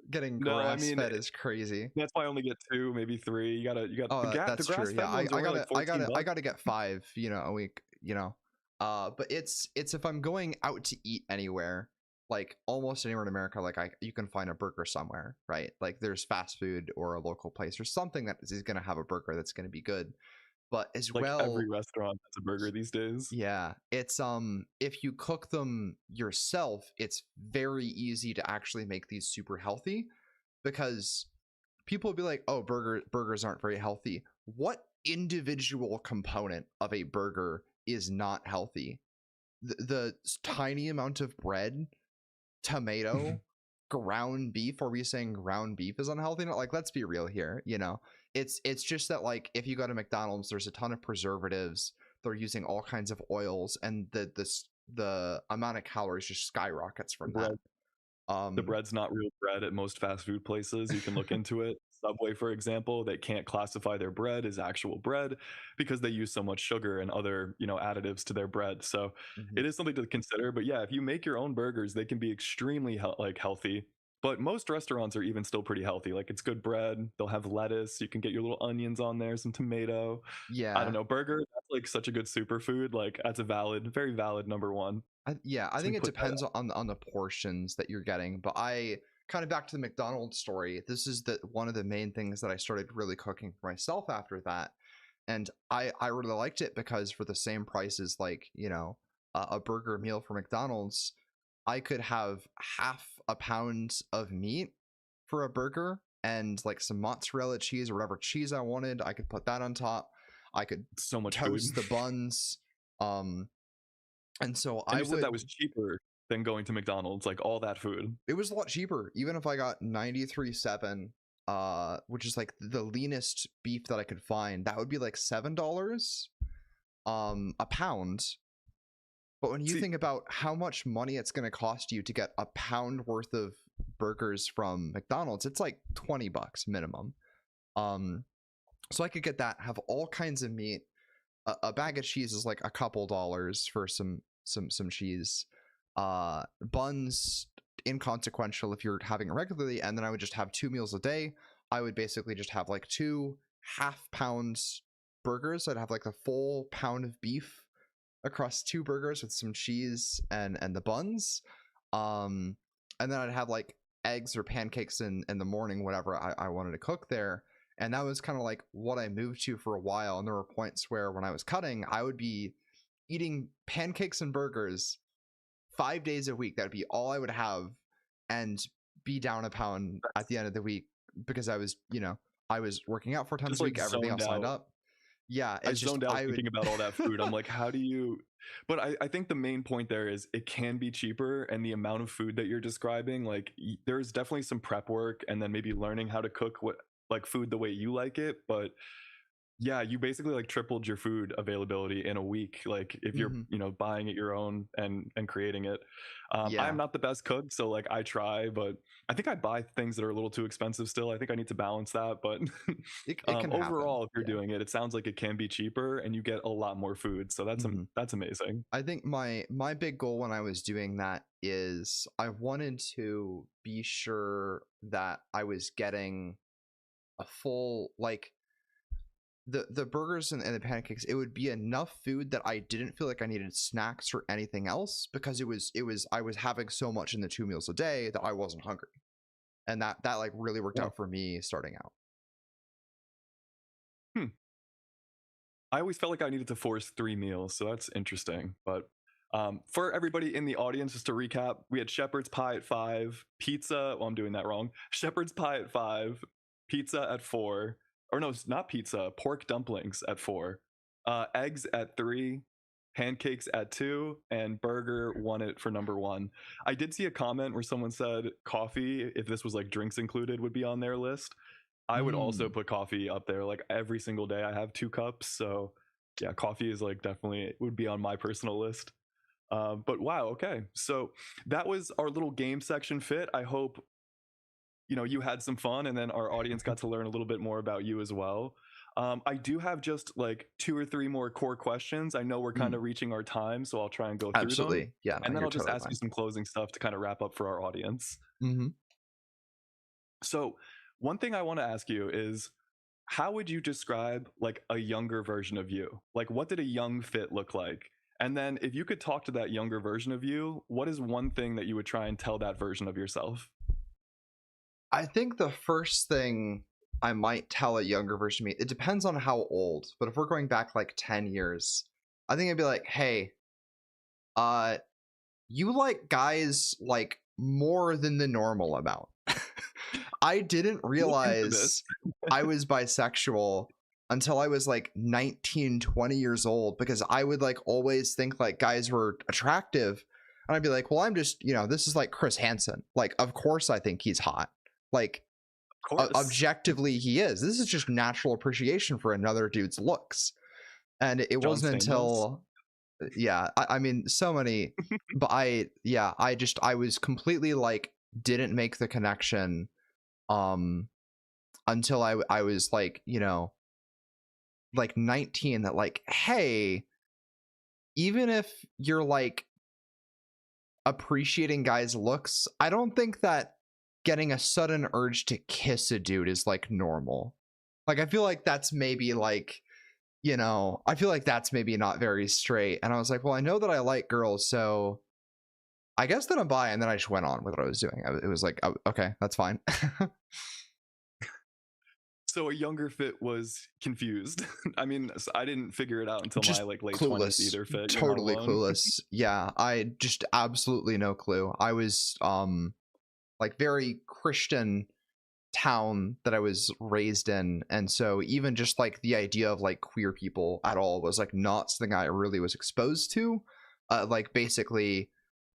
Getting no, I grass mean fed is crazy. that's why I only get two, maybe three. You got Oh, the that's true. grass Yeah, fed ones are only like 14 I bucks. gotta get 5, you know, a week, you know. But it's if I'm going out to eat anywhere, like almost anywhere in America, like you can find a burger somewhere, right? Like there's fast food or a local place or something that is gonna have a burger that's gonna be good. But as Like every well, restaurant has a burger these days. yeah, it's if you cook them yourself, it's very easy to actually make these super healthy because people will be like, "Oh, burgers aren't very healthy." What individual component of a burger is not healthy? The tiny amount of bread, tomato, ground beef. Are we saying ground beef is unhealthy? No, like let's be real here. You know, it's just that like if you go to McDonald's, there's a ton of preservatives. They're using all kinds of oils, and the amount of calories just skyrockets The from that. bread the bread's not real bread at most fast food places. You can look into it. Subway, for example, they can't classify their bread as actual bread because they use so much sugar and other, additives to their bread. So Mhm. it is something to consider. But yeah, if you make your own burgers, they can be extremely healthy. But most restaurants are even still pretty healthy. Like it's good bread. They'll have lettuce. You can get your little onions on there, some tomato. I don't Yeah, know. Burger, that's like such a good superfood. Like that's a very valid number one. yeah, I So we think it put that depends on the portions that you're getting. But I kind of back to the McDonald's story. This is the one of the main things that I started really cooking for myself after that, and I really liked it because for the same price as like a burger meal for McDonald's, I could have half a pound of meat for a burger and like some mozzarella cheese or whatever cheese I wanted. I could put that on top. I could so much food. toast the buns. Um, and so And I you said that was would cheaper than going to McDonald's, like all that food. it was a lot cheaper even if I got 93.7, which is like the leanest beef that I could find. That would be like $7 a pound. But when you See, think about how much money it's going to cost you to get a pound worth of burgers from McDonald's, it's like $20 minimum. um so I could get that, have all kinds of meat. A bag of cheese is like a couple dollars for some cheese. Buns inconsequential if you're having it regularly, and then I would just have 2 meals a day. I would basically just have like 2 half-pound burgers. I'd have like a full pound of beef across 2 burgers with some cheese and the buns. um and then I'd have like eggs or pancakes in the morning, whatever I wanted to cook there. And that was kind of like what I moved to for a while. And there were points where when I was cutting, I would be eating pancakes and burgers 5 days a week. That would be all I would have, and be down a pound at the end of the week because I was working out 4 times just a like week, everything zoned else lined out. up. Yeah, I it's just zoned out I would thinking about all that food. I'm like, how do you? But I think the main point there is it can be cheaper, and the amount of food that you're describing, like there's definitely some prep work, and then maybe learning how to cook what like food the way you like it. But yeah, you basically like tripled your food availability in a week. Like if you're, Mhm. buying it your own and creating it. I'm Yeah, not the best cook, so like I try, but I think I buy things that are a little too expensive still. I think I need to balance that. But it can happen. overall, if you're Yeah. doing it, it sounds like it can be cheaper and you get a lot more food. So Mhm. that's amazing. I think my big goal when I was doing that is I wanted to be sure that I was getting a full, like, the burgers and the pancakes, it would be enough food that I didn't feel like I needed snacks or anything else, because I was having so much in the 2 meals a day that I wasn't hungry. And that like really worked Yeah. out for me starting out. Hmm. I always felt like I needed to force 3 meals, so that's interesting. But for everybody in the audience, just to recap, we had shepherd's pie at 5, pizza. Well, I'm doing that wrong. Shepherd's pie at 5, pizza at 4, or no, it's not pizza. Pork dumplings at 4, eggs at 3, pancakes at 2, and burger won it for number 1. I did see a comment where someone said coffee, if this was like drinks included, would be on their list. I would also put coffee up there. Like every single day I have 2 cups. So yeah, coffee is like definitely would be on my personal list. But wow, okay. So that was our little game section fit. I hope you had some fun, and then our audience got to learn a little bit more about you as well. I do have just like 2 or 3 more core questions. I know we're kind of reaching our time, so I'll try and go through them. Absolutely. Yeah, no, And then you're I'll just totally ask you fine. some closing stuff to kind of wrap up for our audience. Mm-hmm. So one thing I want to ask you is, how would you describe like a younger version of you? Like, what did a young fit look like? And then if you could talk to that younger version of you, what is one thing that you would try and tell that version of yourself? I think the first thing I might tell a younger version of me, it depends on how old, but if we're going back like 10 years, I think I'd be like, hey, you like guys like more than the normal amount. I didn't Look into this. realize I was bisexual until I was like 19, 20 years old, because I would like always think like guys were attractive. And I'd be like, well, I'm just, this is like Chris Hansen. Like, of course I think he's hot. Like, Of course. objectively he is. This is just natural appreciation for another dude's looks. And it John wasn't Stamos. until I mean so many, but I was completely like didn't make the connection until I was like, like 19, that like, hey, even if you're like appreciating guys' looks, I don't think that getting a sudden urge to kiss a dude is like normal. Like, I feel like that's maybe like, I feel like that's maybe not very straight. And I was like, well, I know that I like girls, so I guess that I'm bi. And then I just went on with what I was doing. It was like, oh, okay, that's fine. So a younger fit was confused. I mean, I didn't figure it out until Just my like late clueless. 20s either, fit. Totally clueless. Yeah, I just absolutely no clue. I was like very Christian town that I was raised in, and so even just like the idea of like queer people at all was like not something I really was exposed to, like basically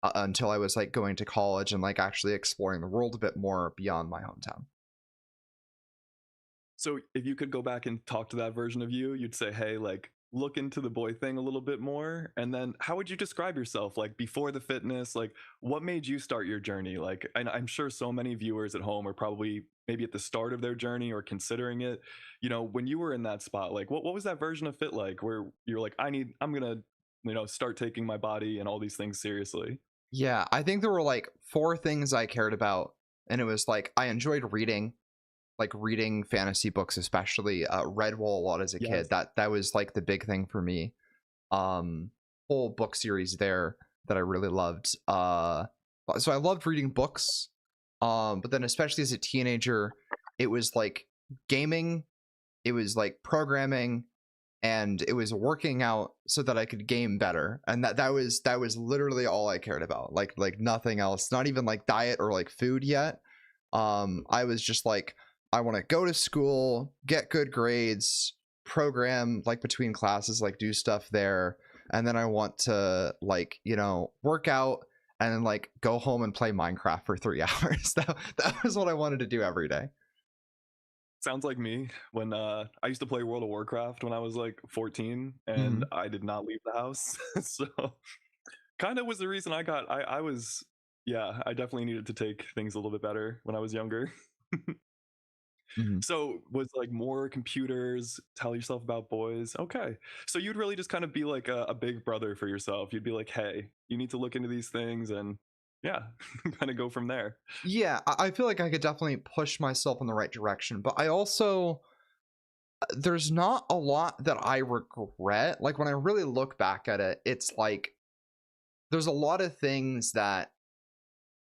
until I was like going to college and like actually exploring the world a bit more beyond my hometown. So if you could go back and talk to that version of you, you'd say, hey, like, look into the boy thing a little bit more. And then how would you describe yourself? Like before the fitness, like what made you start your journey? Like, and I'm sure so many viewers at home are probably maybe at the start of their journey or considering it. When you were in that spot, like what was that version of fit like, where you're like, I'm going to, start taking my body and all these things seriously? Yeah, I think there were like 4 things I cared about, and it was like I enjoyed reading, like reading fantasy books, especially Redwall a lot as a kid. That was like the big thing for me. Whole book series there that I really loved. So I loved reading books. But then especially as a teenager, it was like gaming, it was like programming, and it was working out so that I could game better. And that was literally all I cared about. Like nothing else, not even like diet or like food yet. I was just like, I want to go to school, get good grades, program like between classes, like do stuff there, and then I want to like, work out and then like go home and play Minecraft for 3 hours. That was what I wanted to do every day. Sounds like me when I used to play World of Warcraft when I was like 14 and I did not leave the house. So kind of was the reason I was, yeah, I definitely needed to take things a little bit better when I was younger. So was like more computers, tell yourself about boys. Okay. So you'd really just kind of be like a big brother for yourself. You'd be like, hey, you need to look into these things and yeah, kind of go from there. Yeah, I feel like I could definitely push myself in the right direction, but I also there's not a lot that I regret. Like when I really look back at it, it's like there's a lot of things that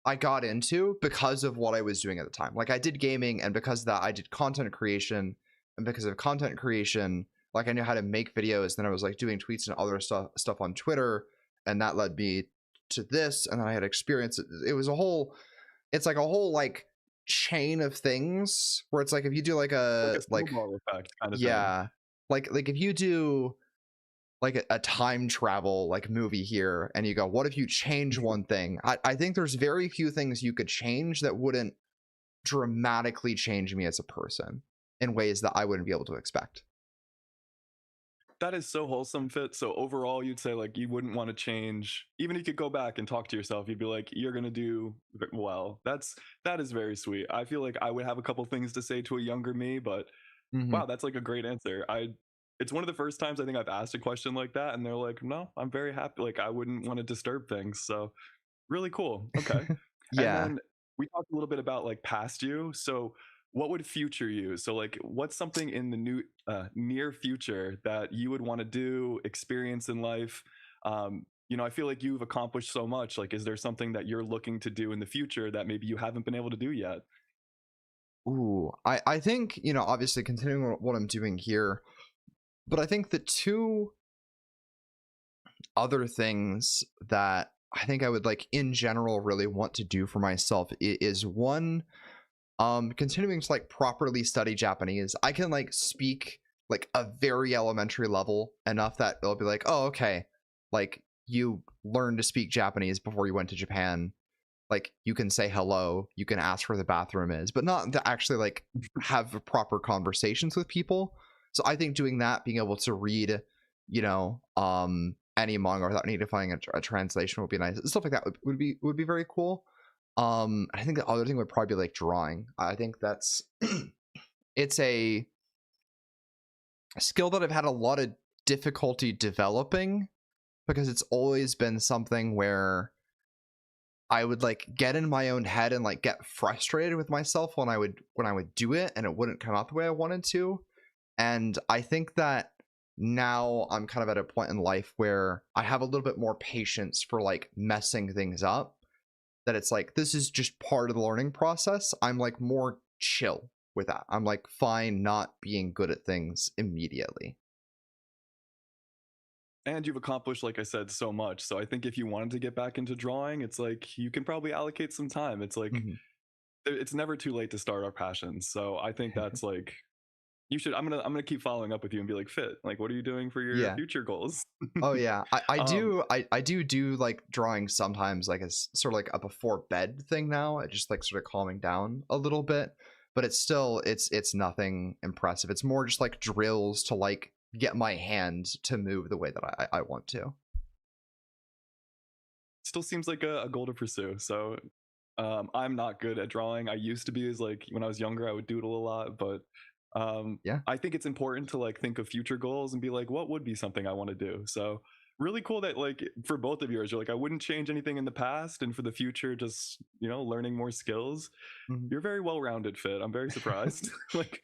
I got into because of what I was doing at the time. Like I did gaming, and because of that I did content creation, and because of content creation, like I knew how to make videos. Then I was like doing tweets and other stuff on Twitter, and that led me to this. And then I had experience. It was a whole, it's like a whole like chain of things where it's like if you do like Like a a snowball effect kind of thing. yeah, like if you do like a time travel like movie here, and you go, what if you change one thing? I think there's very few things you could change that wouldn't dramatically change me as a person in ways that I wouldn't be able to expect. That is so wholesome, Fit. So overall, you'd say like you wouldn't want to change. Even if you could go back and talk to yourself, you'd be like, you're gonna do well. That is very sweet. I feel like I would have a couple things to say to a younger me, but Hmm. wow, that's like a great answer. It's one of the first times I think I've asked a question like that, and they're like, no, I'm very happy. Like I wouldn't want to disturb things. So really cool. Okay. And Yeah. then we talked a little bit about like past you. So what would future you? So like what's something in the near future that you would want to do, experience in life? I feel like you've accomplished so much. Like, is there something that you're looking to do in the future that maybe you haven't been able to do yet? Ooh, I think, obviously continuing what I'm doing here, but I think the two other things that I think I would like in general really want to do for myself is one, continuing to like properly study Japanese. I can like speak like a very elementary level enough that they'll be like, oh, okay, like you learned to speak Japanese before you went to Japan. Like you can say hello, you can ask where the bathroom is, but not to actually like have proper conversations with people. So I think doing that, being able to read, any manga without needing to find a translation would be nice. Stuff like that would be very cool. I think the other thing would probably be like drawing. I think that's it's a skill that I've had a lot of difficulty developing because it's always been something where I would like get in my own head and like get frustrated with myself when I would do it and it wouldn't come out the way I wanted to. And I think that now I'm kind of at a point in life where I have a little bit more patience for like messing things up. That it's like this is just part of the learning process. I'm like more chill with that. I'm like fine not being good at things immediately. And you've accomplished, like I said, so much. So I think if you wanted to get back into drawing, it's like you can probably allocate some time. It's like Mhm. it's never too late to start our passions. So I think that's like you should. I'm gonna keep following up with you and be like, Fit, like, what are you doing for your Yeah. future goals? Oh yeah. I um, do I do like drawing sometimes, like as sort of like a before bed thing now. It just like sort of calming down a little bit. But it's still it's nothing impressive. It's more just like drills to like get my hand to move the way that I want to. Still seems like a goal to pursue. So I'm not good at drawing. I used to be, as like when I was younger, I would doodle a lot, but Yeah. I think it's important to like think of future goals and be like, what would be something I want to do? So really cool that like for both of yours, you're like, I wouldn't change anything in the past, and for the future, just learning more skills. Mhm. You're very well rounded, Fit. I'm very surprised. Like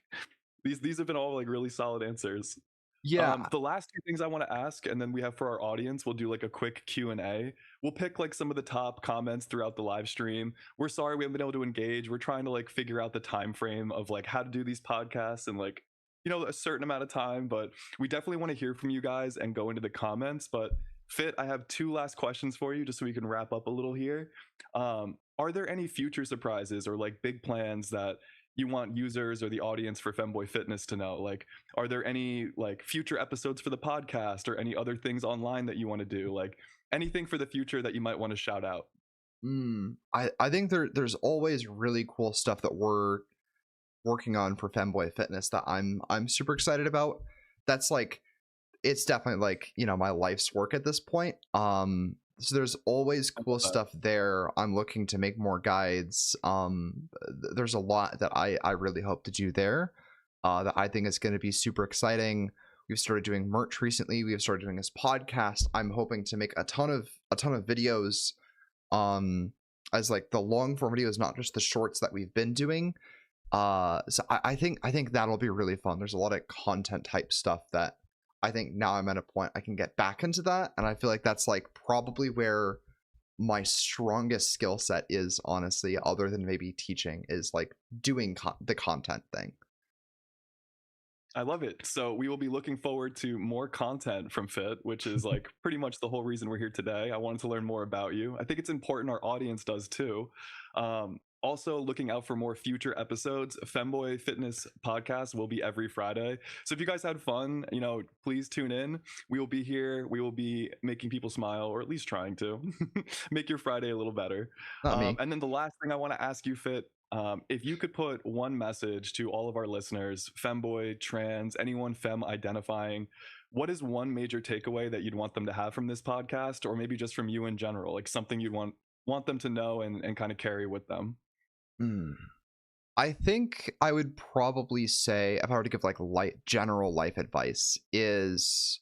these have been all like really solid answers. Yeah. The last two things I want to ask, and then we have for our audience, we'll do like a quick Q&A. We'll pick like some of the top comments throughout the live stream. We're sorry we haven't been able to engage. We're trying to like figure out the time frame of like how to do these podcasts and like a certain amount of time, but we definitely want to hear from you guys and go into the comments. But Fit, I have two last questions for you just so we can wrap up a little here. Are there any future surprises or like big plans that you want users or the audience for Femboy Fitness to know? Like, are there any like future episodes for the podcast or any other things online that you want to do? Like anything for the future that you might want to shout out? I think there's always really cool stuff that we're working on for Femboy Fitness that I'm super excited about. That's like it's definitely like, my life's work at this point. So there's always I cool love that. stuff there. I'm looking to make more guides. There's a lot that I really hope to do there. That I think is going to be super exciting. We've started doing merch recently. We've started doing this podcast. I'm hoping to make a ton of videos, um as like the long form videos, not just the shorts that we've been doing. So I think that'll be really fun. There's a lot of content type stuff that I think now I'm at a point I can get back into that, and I feel like that's like probably where my strongest skill set is, honestly, other than maybe teaching, is like doing the content thing. I love it. So we will be looking forward to more content from Fit, which is like pretty much the whole reason we're here today. I wanted to learn more about you. I think it's important our audience does too. Also, looking out for more future episodes. Femboy Fitness podcast will be every Friday. So if you guys had fun, please tune in. We will be here. We will be making people smile, or at least trying to make your Friday a little better. Not me. And then the last thing I want to ask you, Fit, if you could put one message to all of our listeners, femboy, trans, anyone femme identifying, what is one major takeaway that you'd want them to have from this podcast, or maybe just from you in general, like something you'd want them to know and kind of carry with them? I think I would probably say, if I were to give like general life advice, is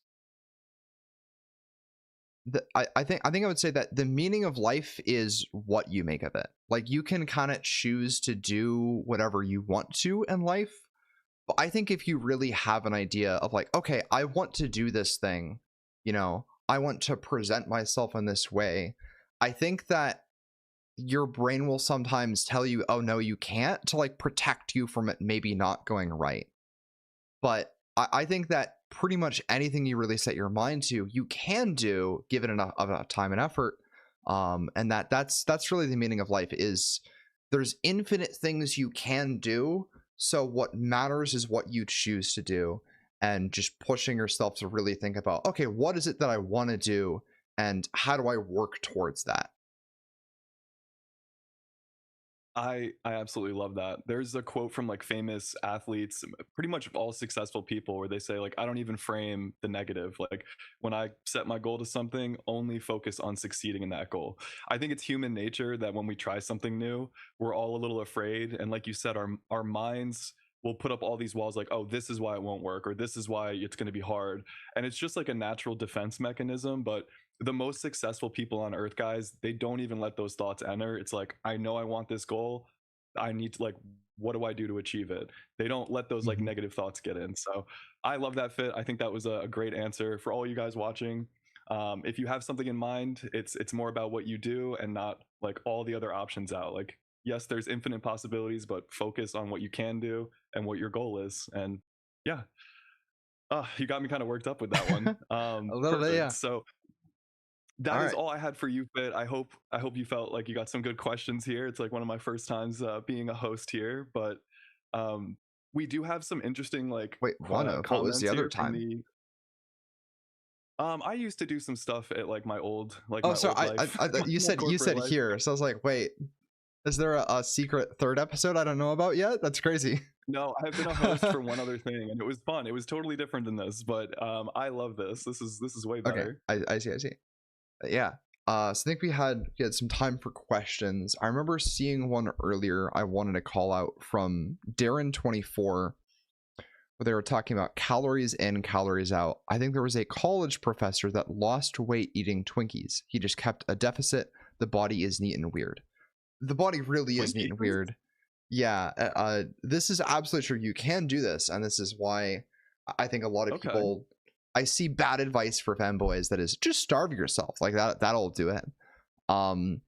I think I would say that the meaning of life is what you make of it. Like, you can kind of choose to do whatever you want to in life, but I think if you really have an idea of like, okay, I want to do this thing, I want to present myself in this way, I think that your brain will sometimes tell you, oh no, you can't, to like protect you from it maybe not going right. But I think that pretty much anything you really set your mind to, you can do, given enough time and effort. And that's really the meaning of life, is there's infinite things you can do. So what matters is what you choose to do, and just pushing yourself to really think about, okay, what is it that I want to do, and how do I work towards that? I absolutely love that. There's a quote from like famous athletes, pretty much all successful people, where they say like, I don't even frame the negative. Like, when I set my goal to something, only focus on succeeding in that goal. I think it's human nature that when we try something new, we're all a little afraid, and like you said, our minds will put up all these walls like, oh, this is why it won't work, or this is why it's going to be hard. And it's just like a natural defense mechanism. But the most successful people on earth, guys, they don't even let those thoughts enter. It's like, I know I want this goal. I need to, like, what do I do to achieve it? They don't let those like Mhm. negative thoughts get in. So I love that, Fit. I think that was a great answer for all you guys watching. If you have something in mind, it's more about what you do and not like all the other options out. Like, yes, there's infinite possibilities, but focus on what you can do and what your goal is. And yeah, you got me kind of worked up with that one. A little bit, Perfect. yeah. So All that is right. all I had for you, Fit. I hope you felt like you got some good questions here. It's like one of my first times being a host here, but um, we do have some interesting like Wait, one of what was the comments other here from time? the. I used to do some stuff at like Oh, my so old life, you my said corporate life. here, so I was like, wait, is there a secret third episode I don't know about yet? That's crazy. No, I've been a host for one other thing, and it was fun. It was totally different than this, but I love this. This is way Okay, better. I see, I see. Yeah. So I think we had some time for questions. I remember seeing one earlier I wanted to call out from Darren24, where they were talking about calories in, calories out. I think there was a college professor that lost weight eating Twinkies. He just kept a deficit. The body is neat and weird. The body really is neat and Twinkies? weird. Yeah, this is absolutely true. You can do this, and this is why I think a lot of Okay. people. I see bad advice for fanboys that is just starve yourself, like that. That'll do it. Um,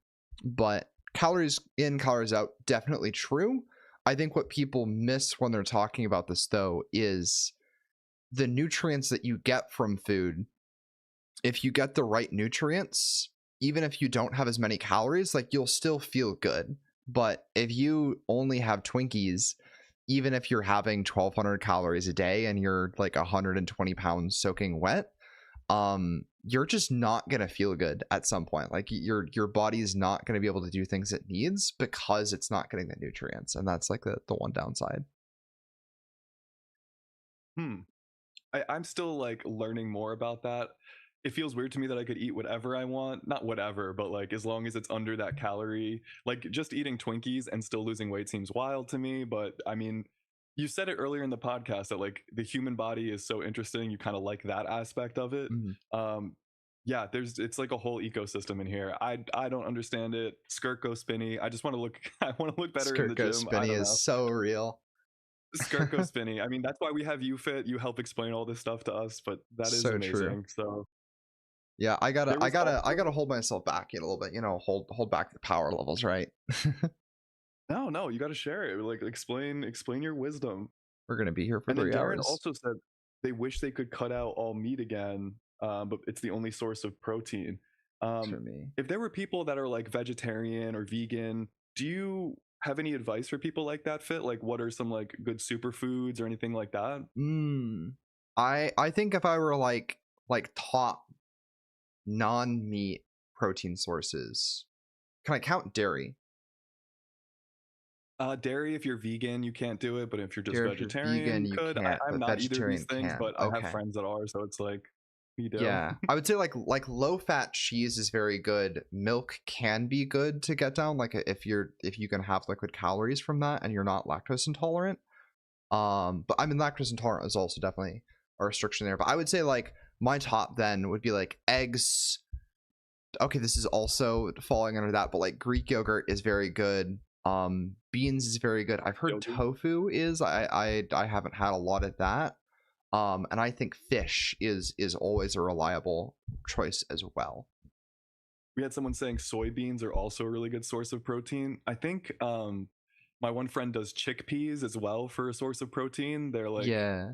but calories in, calories out, definitely true. I think what people miss when they're talking about this, though, is the nutrients that you get from food. If you get the right nutrients, even if you don't have as many calories, like, you'll still feel good. But if you only have Twinkies, even if you're having 1,200 calories a day and you're like 120 pounds soaking wet, you're just not gonna feel good at some point. Like, your body's not gonna be able to do things it needs because it's not getting the nutrients, and that's like the one downside. Hmm. I'm still like learning more about that. It feels weird to me that I could eat whatever I want. Not whatever, but like as long as it's under that calorie. Like, just eating Twinkies and still losing weight seems wild to me. But I mean, you said it earlier in the podcast that like the human body is so interesting. You kind of like that aspect of it. Mhm. Um, Yeah, it's like a whole ecosystem in here. I don't understand it. Skirt go spinny. I just want to look I want to look better in the Skirt Go gym. I Spinny don't is know. so real. Skirt go spinny. I mean, that's why we have you fit. You help explain all this stuff to us, but that is So true. amazing. So Yeah, I gotta, there I was gotta, I also gotta hold myself back a little bit. Hold back the power levels, right? no, you got to share it. Like explain your wisdom. We're gonna be here for And then three Darren hours. also said they wish they could cut out all meat again, but it's the only source of protein. For me. If there were people that are like vegetarian or vegan, do you have any advice for people like that, Fit? Like, what are some like good superfoods or anything like that? Mm. I think if I were like top non-meat protein sources, can I count dairy? Dairy, if you're vegan, you can't do it, but if you're just Dairy if you're vegetarian, vegan, you you could. can't, I'm but not either of these vegetarian things, can. but I have Okay. friends that are, so it's like me do. Yeah, I would say like low fat cheese is very good. Milk can be good to get down, like if you can have liquid calories from that and you're not lactose intolerant. But I mean lactose intolerant is also definitely a restriction there. But I would say like my top then would be like eggs. Okay, this is also falling under that, but like Greek yogurt is very good. Beans is very good. I've heard Yogurt. tofu is. I haven't had a lot of that. And I think fish is always a reliable choice as well. We had someone saying soybeans are also a really good source of protein. I think my one friend does chickpeas as well for a source of protein. They're like Yeah.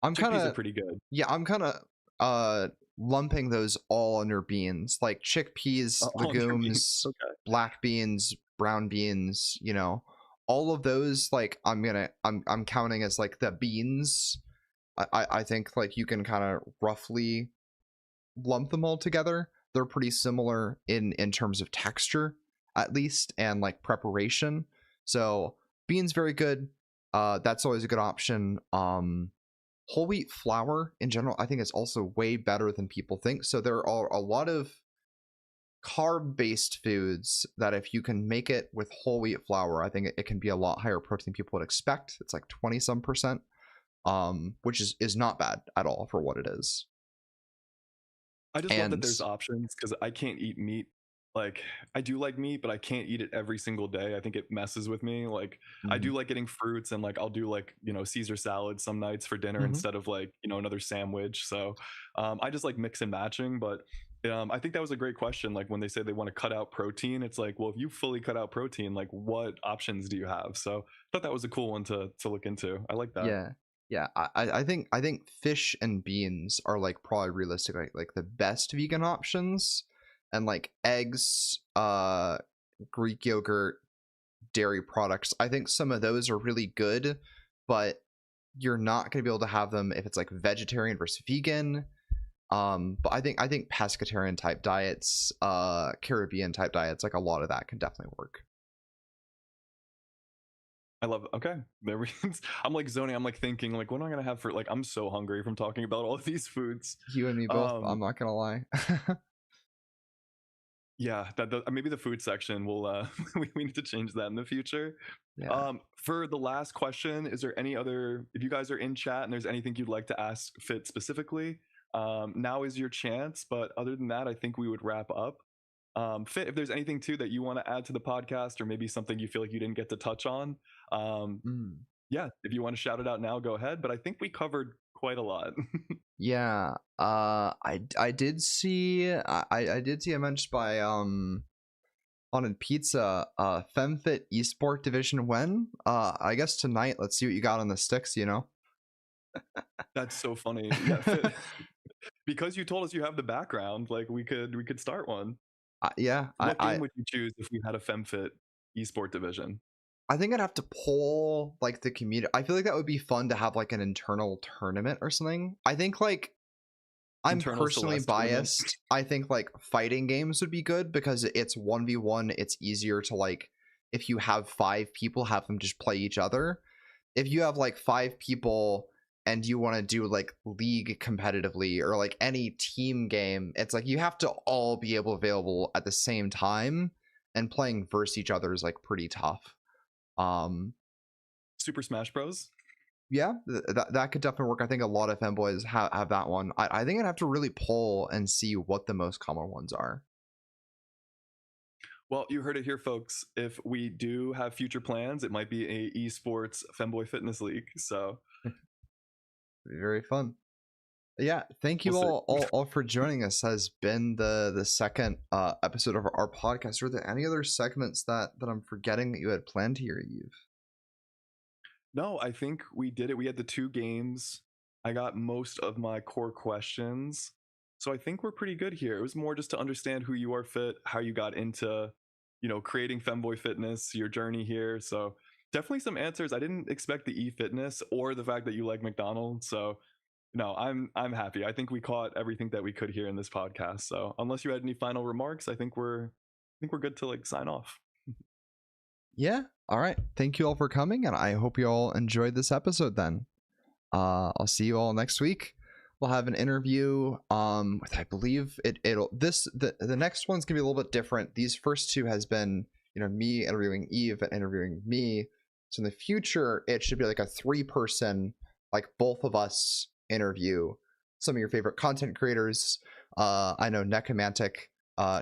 I'm kind chickpeas are of pretty good. yeah, I'm kind of lumping those all under beans, like chickpeas, All your beans. legumes, Okay. black beans, brown beans, all of those like I'm counting as like the beans. I think like you can kind of roughly lump them all together. They're pretty similar in terms of texture, at least, and like preparation. So beans very good. That's always a good option. Whole wheat flour in general, I think is also way better than people think. So there are a lot of carb based foods that if you can make it with whole wheat flour, I think it can be a lot higher protein people would expect. It's like 20 some percent, which is not bad at all for what it is. I just love that And there's options because I can't eat meat. Like I do like meat, but I can't eat it every single day. I think it messes with me. Like I do mhm, like getting fruits and like I'll do like, Caesar salad some nights for dinner mhm. instead of like, another sandwich. So I just like mix and matching. But I think that was a great question. Like when they say they want to cut out protein, it's like, well, if you fully cut out protein, like what options do you have? So I thought that was a cool one to look into. I like that. Yeah. Yeah, I think fish and beans are like probably realistically like the best vegan options, and like eggs, Greek yogurt, dairy products. I think some of those are really good, but you're not going to be able to have them if it's like vegetarian versus vegan. But I think pescatarian type diets, Caribbean type diets, like a lot of that can definitely work. I love it. Okay. There we I'm like zoning. I'm like thinking like what am I gonna have for like I'm so hungry from talking about all of these foods. You and me both. Um I'm not gonna lie. yeah, maybe the food section will we need to change that in the future. Yeah. For the last question, is there any other if you guys are in chat and there's anything you'd like to ask Fit specifically, now is your chance. But other than that, I think we would wrap up. Fit, if there's anything too that you want to add to the podcast or maybe something you feel like you didn't get to touch on, um, Mm. yeah, if you want to shout it out now, go ahead. But I think we covered quite a lot. Yeah. I did see I did see a mention by on pizza femfit esport division when I guess tonight. Let's see what you got on the sticks. That's so funny. Yeah, Fit, because you told us you have the background, like we could start one. Yeah, What game would you choose if we had a FemFit esport division? I think I'd have to poll like the community. I feel like that would be fun to have like an internal tournament or something. I think like I'm Internal personally Celeste tournament. biased. I think like fighting games would be good because it's 1v1. It's easier to like if you have 5 people, have them just play each other. If you have like 5 people and you want to do like league competitively or like any team game, it's like you have to all be available at the same time, and playing versus each other is like pretty tough. Um Super Smash Bros. Yeah, that could definitely work. I think a lot of femboys have that one. I think I'd have to really poll and see what the most common ones are. Well, you heard it here, folks. If we do have future plans, it might be a esports femboy fitness league. So Very fun. Yeah, thank we'll you see. all for joining us. Has been the second episode of our podcast. Are there any other segments that I'm forgetting that you had planned here, Eve? No, I think we did it. We had the 2 games. I got most of my core questions. So I think we're pretty good here. It was more just to understand who you are fit, how you got into, creating Femboy Fitness, your journey here. So definitely some answers. I didn't expect the e-fitness or the fact that you like McDonald's. So no, I'm happy. I think we caught everything that we could here in this podcast. So unless you had any final remarks, I think we're good to like sign off. Yeah. All right. Thank you all for coming, and I hope you all enjoyed this episode then. I'll see you all next week. We'll have an interview with, I believe the next one's gonna be a little bit different. These first 2 has been, me interviewing Eve and interviewing me. So in the future it should be like a 3-person, like both of us interview some of your favorite content creators. I know Necromantic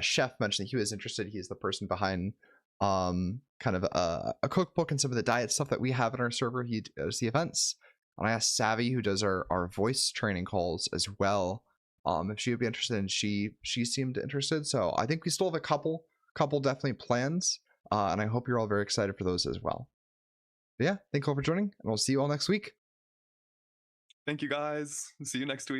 Chef mentioned that he was interested. He's the person behind kind of a cookbook and some of the diet stuff that we have in our server. He does the events. And I asked Savvy, who does our voice training calls as well, if she would be interested, and she seemed interested. So I think we still have a couple definitely plans, and I hope you're all very excited for those as well. But yeah, thank you all for joining, and we'll see you all next week. Thank you guys. See you next week.